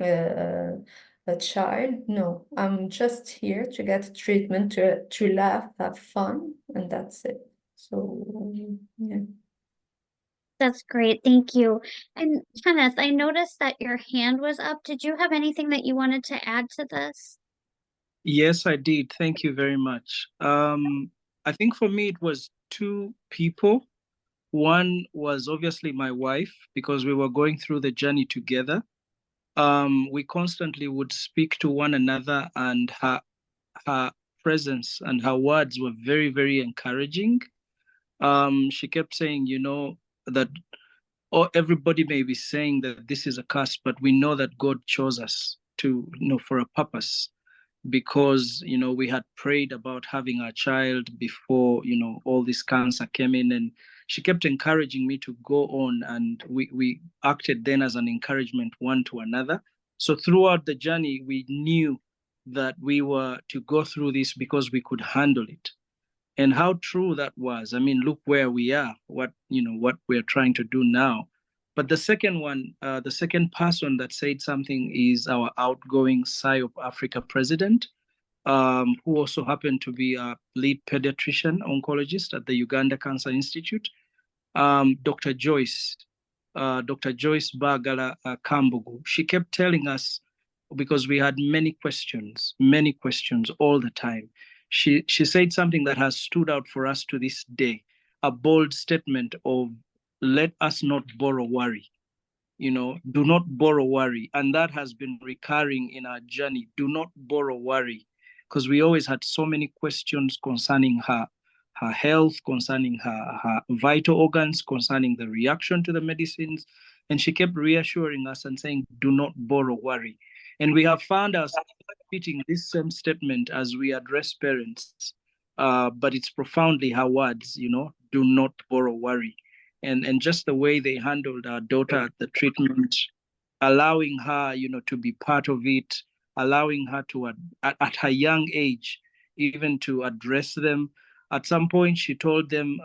a child. No, I'm just here to get treatment, to laugh, have fun, and that's it. So yeah. That's great. Thank you. And Kenneth, I noticed that your hand was up. Did you have anything that you wanted to add to this? Yes, I did. Thank you very much. I think for me, it was two people. One was obviously my wife, because we were going through the journey together. We constantly would speak to one another, and her presence and her words were very, very encouraging. She kept saying, that everybody may be saying that this is a curse, but we know that God chose us to, for a purpose, because, we had prayed about having our child before, all this cancer came in, and she kept encouraging me to go on, and we acted then as an encouragement one to another. So throughout the journey, we knew that we were to go through this because we could handle it. And how true that was. I mean, look where we are, what we're trying to do now. But the second one, the second person that said something is our outgoing SIOP Africa president, who also happened to be a lead pediatrician oncologist at the Uganda Cancer Institute, Dr. Joyce Bagala Kambugu. She kept telling us, because we had many questions all the time. She said something that has stood out for us to this day, a bold statement of, let us not borrow worry. Do not borrow worry. And that has been recurring in our journey. Do not borrow worry. Because we always had so many questions concerning her health, concerning her vital organs, concerning the reaction to the medicines. And she kept reassuring us and saying, do not borrow worry. And we have found ourselves repeating this same statement as we address parents. But it's profoundly her words, do not borrow worry. And just the way they handled our daughter at the treatment, allowing her, to be part of it, allowing her to, at her young age, even to address them. At some point, she told them,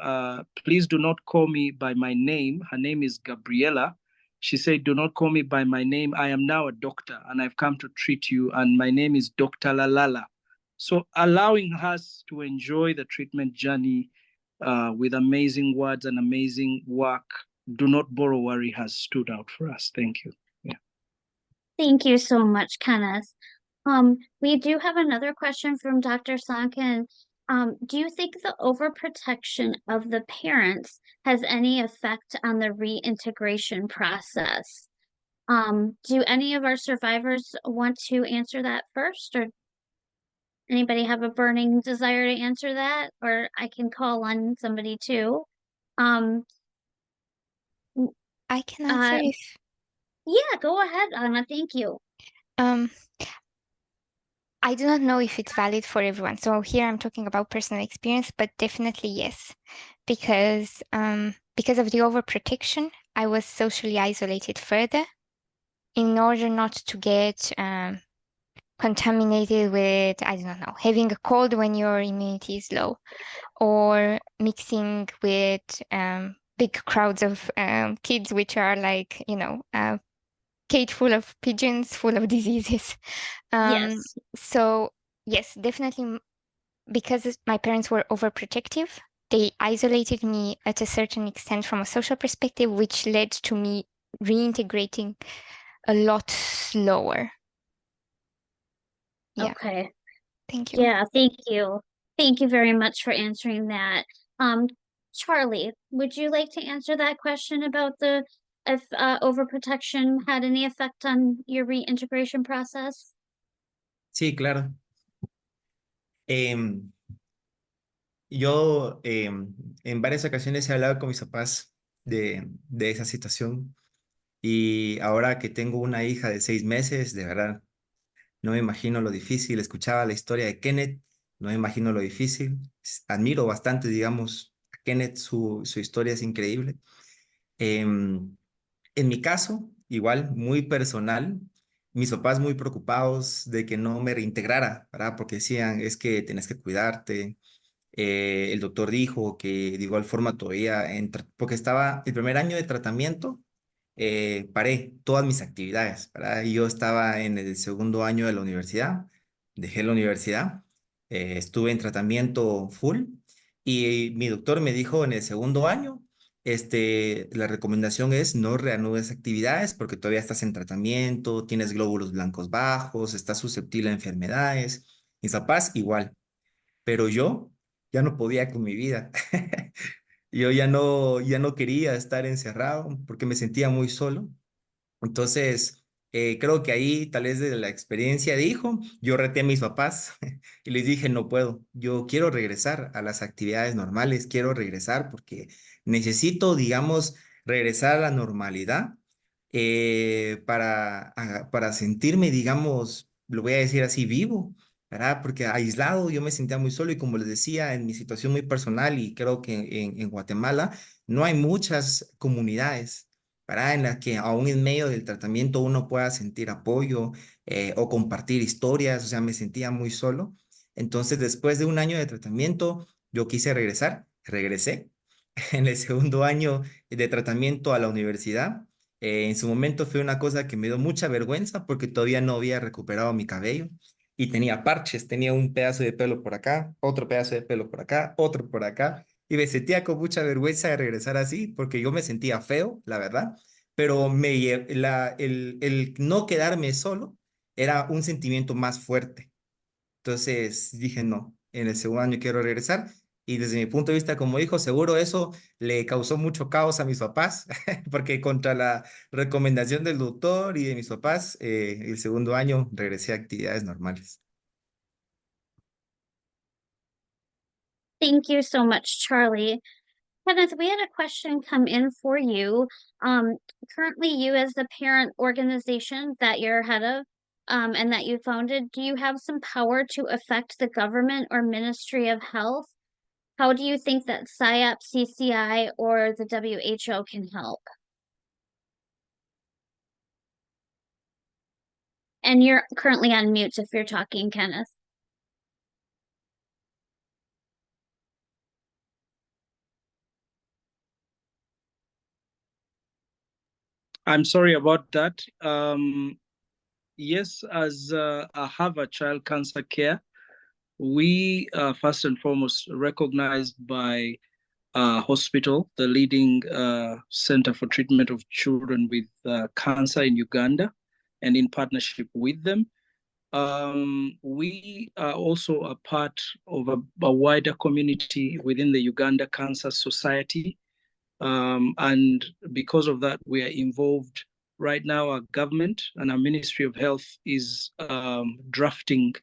please do not call me by my name. Her name is Gabriela. She said, do not call me by my name. I am now a doctor, and I've come to treat you, and my name is Dr. Lalala. So allowing us to enjoy the treatment journey with amazing words and amazing work, do not borrow worry, has stood out for us. Thank you. Yeah. Thank you so much, Kenneth. We do have another question from Dr. Sonkin. Do you think the overprotection of the parents has any effect on the reintegration process? Do any of our survivors want to answer that first, or anybody have a burning desire to answer that? Or I can call on somebody too. I can answer if. Yeah, go ahead, Anna. Thank you. I do not know if it's valid for everyone. So here I'm talking about personal experience, but definitely yes, because of the overprotection, I was socially isolated further in order not to get contaminated with, I don't know, having a cold when your immunity is low, or mixing with big crowds of kids, which are like, cage full of pigeons, full of diseases. Yes. So yes, definitely, because my parents were overprotective, they isolated me at a certain extent from a social perspective, which led to me reintegrating a lot slower. Yeah. Okay. Thank you. Yeah, thank you. Thank you very much for answering that. Charlie, would you like to answer that question about if overprotection had any effect on your reintegration process? Sí, claro. Yo en varias ocasiones he hablado con mis papás de esa situación, y ahora que tengo una hija de 6 meses, de verdad, no me imagino lo difícil. Escuchaba la historia de Kenneth, no me imagino lo difícil. Admiro bastante, digamos, a Kenneth, su historia es increíble. En mi caso, igual, muy personal, mis papás muy preocupados de que no me reintegrara, ¿verdad? Porque decían, es que tenés que cuidarte. El doctor dijo que de igual forma todavía, porque estaba el primer año de tratamiento, paré todas mis actividades, ¿verdad? Y yo estaba en el segundo año de la universidad, dejé la universidad, estuve en tratamiento full y mi doctor me dijo en el segundo año, la recomendación es no reanudes actividades porque todavía estás en tratamiento, tienes glóbulos blancos bajos, estás susceptible a enfermedades. Mis papás igual, pero yo ya no podía con mi vida. Yo ya no quería estar encerrado porque me sentía muy solo. Entonces, creo que ahí, tal vez de la experiencia de hijo, yo reté a mis papás y les dije, no puedo, yo quiero regresar a las actividades normales, quiero regresar porque necesito, digamos, regresar a la normalidad para sentirme, digamos, lo voy a decir así, vivo, ¿verdad? Porque aislado yo me sentía muy solo y como les decía, en mi situación muy personal y creo que en Guatemala no hay muchas comunidades, ¿verdad? En la que aún en medio del tratamiento uno pueda sentir apoyo o compartir historias, o sea, me sentía muy solo. Entonces, después de un año de tratamiento, yo quise regresar, regresé. En el segundo año de tratamiento a la universidad, en su momento fue una cosa que me dio mucha vergüenza porque todavía no había recuperado mi cabello y tenía parches, tenía un pedazo de pelo por acá, otro pedazo de pelo por acá, otro por acá. Y me sentía con mucha vergüenza de regresar así, porque yo me sentía feo, la verdad, pero el no quedarme solo era un sentimiento más fuerte. Entonces dije, no, en el segundo año quiero regresar. Y desde mi punto de vista como hijo, seguro eso le causó mucho caos a mis papás, porque contra la recomendación del doctor y de mis papás, el segundo año regresé a actividades normales. Thank you so much, Charlie. Kenneth, we had a question come in for you. Currently, you as the parent organization that you're head of and that you founded, do you have some power to affect the government or Ministry of Health? How do you think that SIOP, CCI, or the WHO can help? And you're currently on mute if you're talking, Kenneth. I'm sorry about that. Yes, as I have a child cancer care, we first and foremost recognized by hospital, the leading center for treatment of children with cancer in Uganda, and in partnership with them. We are also a part of a wider community within the Uganda Cancer Society. And because of that, we are involved right now. Our government and our Ministry of Health is drafting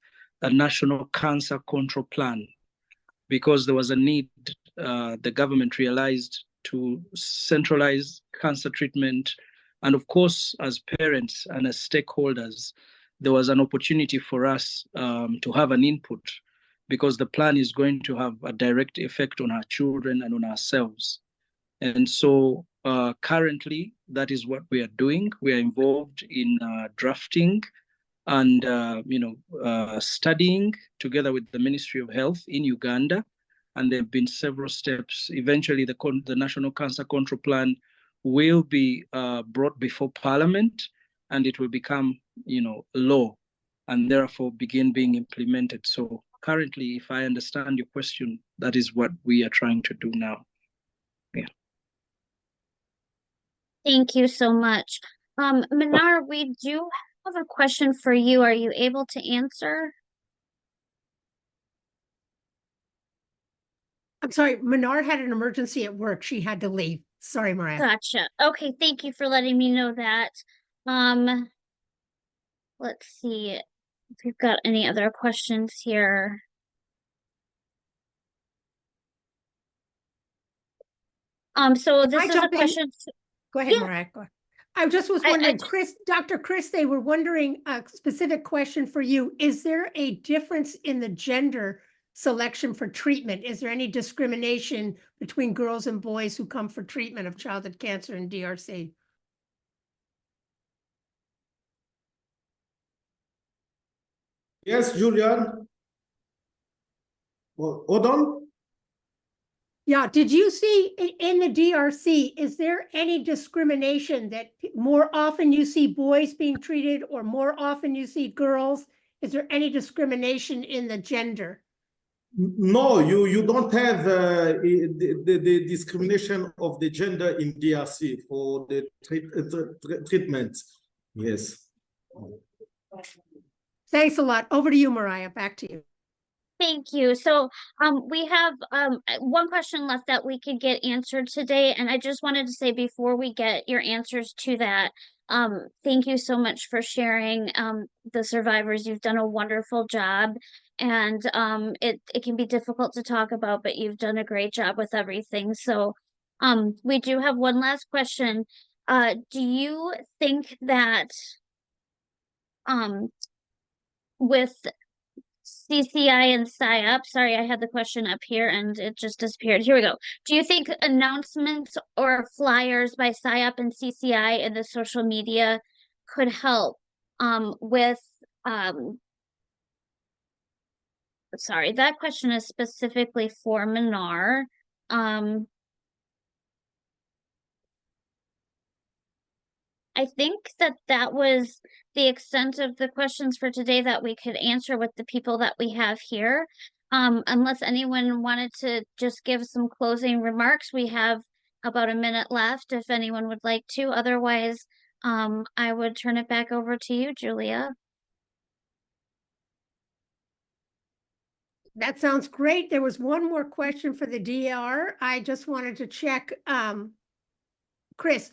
a national cancer control plan because there was a need, the government realized, to centralize cancer treatment. And of course, as parents and as stakeholders, there was an opportunity for us to have an input because the plan is going to have a direct effect on our children and on ourselves. And so currently, that is what we are doing. We are involved in drafting and studying together with the Ministry of Health in Uganda. And there have been several steps. Eventually, the National Cancer Control Plan will be brought before Parliament, and it will become, law, and therefore begin being implemented. So currently, if I understand your question, that is what we are trying to do now. Yeah. Thank you so much. Manar, we do have a question for you. Are you able to answer? I'm sorry, Manar had an emergency at work. She had to leave. Sorry, Mariah. Gotcha. Okay, thank you for letting me know that. Let's see if we've got any other questions here. So this is a question. Go ahead, Mariah. Go ahead. I just was I wondering, just- Criss, Dr. Criss, they were wondering a specific question for you. Is there a difference in the gender selection for treatment? Is there any discrimination between girls and boys who come for treatment of childhood cancer in DRC? Yes, Julian. Hold on. Yeah, did you see in the DRC, is there any discrimination that more often you see boys being treated or more often you see girls? Is there any discrimination in the gender? No, you don't have the discrimination of the gender in DRC for the treatment. Yes. Thanks a lot. Over to you, Mariah. Back to you. Thank you. So we have one question left that we could get answered today. And I just wanted to say before we get your answers to that, thank you so much for sharing the survivors. You've done a wonderful job. And it can be difficult to talk about, but you've done a great job with everything. So we do have one last question. Do you think that with CCI and SIOP, sorry, I had the question up here and it just disappeared. Here we go. Do you think announcements or flyers by SIOP and CCI in the social media could help with sorry, that question is specifically for Manar. I think that was the extent of the questions for today that we could answer with the people that we have here. Unless anyone wanted to just give some closing remarks, we have about a minute left if anyone would like to. Otherwise, I would turn it back over to you, Julia. That sounds great. There was one more question for the DR. I just wanted to check, Criss,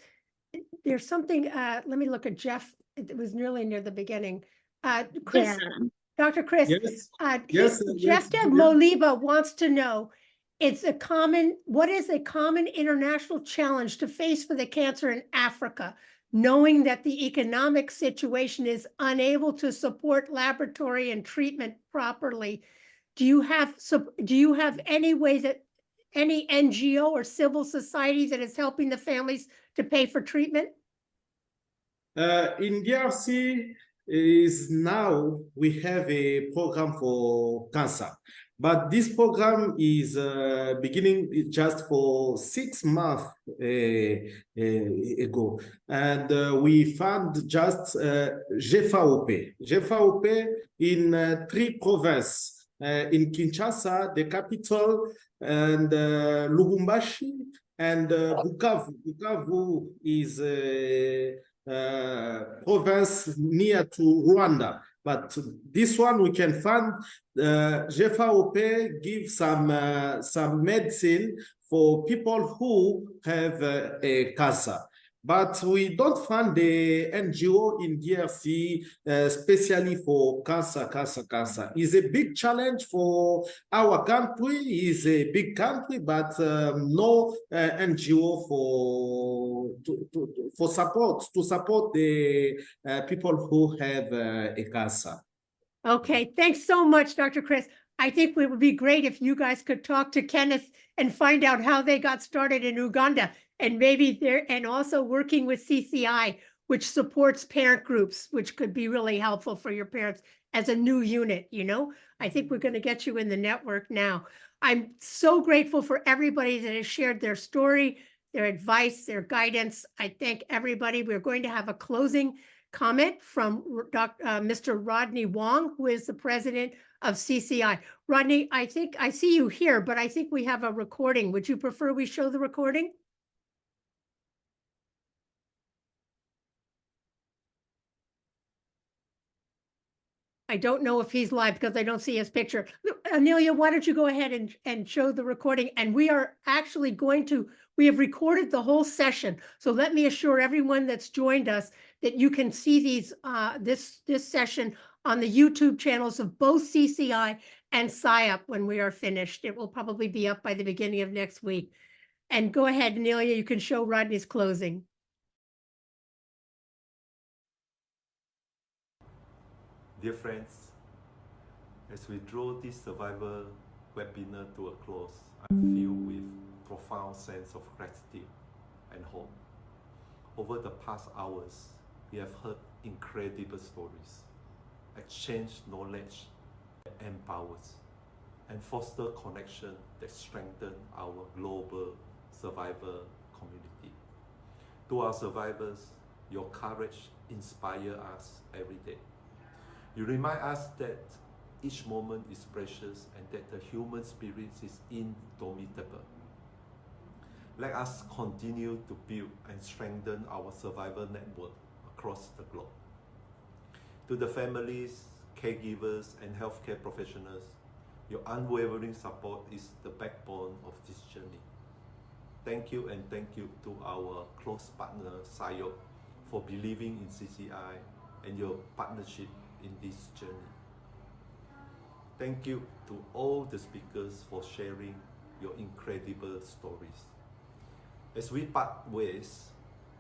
there's something, let me look at Jeff. It was nearly near the beginning. Criss, Yeah. Dr. Criss, Yes. Jeff Moliva wants to know, what is a common international challenge to face for the cancer in Africa, knowing that the economic situation is unable to support laboratory and treatment properly? Do you have any way that any NGO or civil society that is helping the families to pay for treatment? In DRC is now we have a program for cancer, but this program is beginning just for 6 months ago, and we fund just GFAOP in 3 provinces. In Kinshasa, the capital, and Lubumbashi, and Bukavu. Bukavu is a province near to Rwanda. But this one we can fund. GFAOP gives some medicine for people who have a cancer. But we don't fund the NGO in DRC, especially for cancer. It's a big challenge for our country. It's a big country, but no NGO for support the people who have a cancer. Okay, thanks so much, Dr. Criss. I think it would be great if you guys could talk to Kenneth and find out how they got started in Uganda, and maybe and also working with CCI, which supports parent groups, which could be really helpful for your parents as a new unit, you know? I think we're going to get you in the network now. I'm so grateful for everybody that has shared their story, their advice, their guidance. I thank everybody. We're going to have a closing comment from Mr. Rodney Wong, who is the president of CCI. Rodney, I think I see you here, but I think we have a recording. Would you prefer we show the recording? I don't know if he's live because I don't see his picture. Amelia, why don't you go ahead and show the recording? And we are actually we have recorded the whole session. So let me assure everyone that's joined us that you can see these this session on the YouTube channels of both CCI and SIOP when we are finished. It will probably be up by the beginning of next week. And go ahead, Amelia, you can show Rodney's closing. Dear friends, as we draw this survivor webinar to a close, I'm filled with profound sense of gratitude and hope. Over the past hours, we have heard incredible stories, exchanged knowledge that empowers, and foster connection that strengthen our global survivor community. To our survivors, your courage inspires us every day. You remind us that each moment is precious and that the human spirit is indomitable. Let us continue to build and strengthen our survivor network across the globe. To the families, caregivers, and healthcare professionals, your unwavering support is the backbone of this journey. Thank you, and thank you to our close partner, SIOP, for believing in CCI and your partnership in this journey. Thank you to all the speakers for sharing your incredible stories. As we part ways,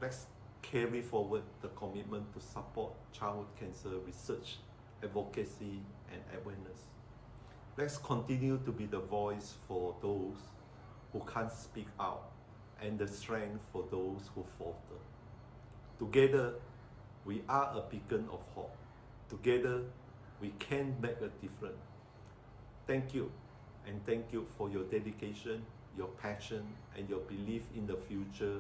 let's carry forward the commitment to support childhood cancer research, advocacy, and awareness. Let's continue to be the voice for those who can't speak out and the strength for those who falter. Together, we are a beacon of hope. Together, we can make a difference. Thank you, and thank you for your dedication, your passion, and your belief in the future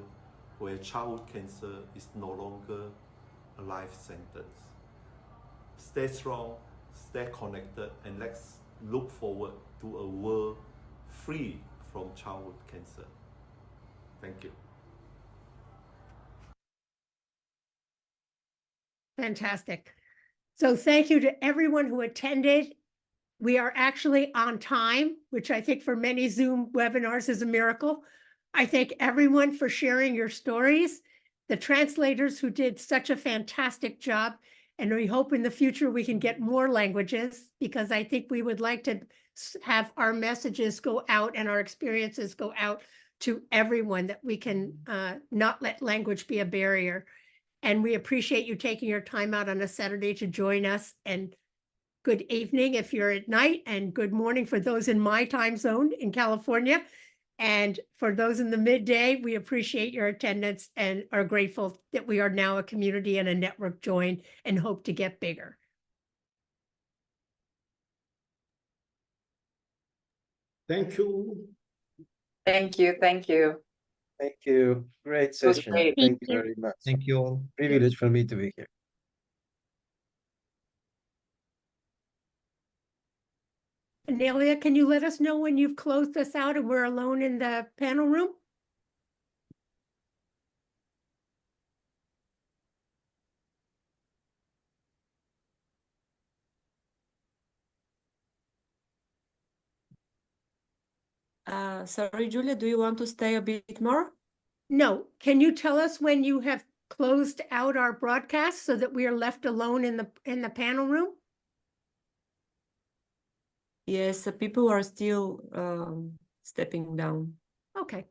where childhood cancer is no longer a life sentence. Stay strong, stay connected, and let's look forward to a world free from childhood cancer. Thank you. Fantastic. So thank you to everyone who attended. We are actually on time, which I think for many Zoom webinars is a miracle. I thank everyone for sharing your stories, the translators who did such a fantastic job, and we hope in the future we can get more languages, because I think we would like to have our messages go out and our experiences go out to everyone, that we can not let language be a barrier. And we appreciate you taking your time out on a Saturday to join us. And good evening if you're at night, and good morning for those in my time zone in California. And for those in the midday, we appreciate your attendance and are grateful that we are now a community and a network joined and hope to get bigger. Thank you. Thank you. Thank you. Thank you. Great was session. great. Thank you very much. Thank you all. Privilege for me to be here. Nelia, can you let us know when you've closed us out and we're alone in the panel room? Sorry, Julia, do you want to stay a bit more? No. Can you tell us when you have closed out our broadcast so that we are left alone in the panel room? Yes, people are still stepping down. Okay.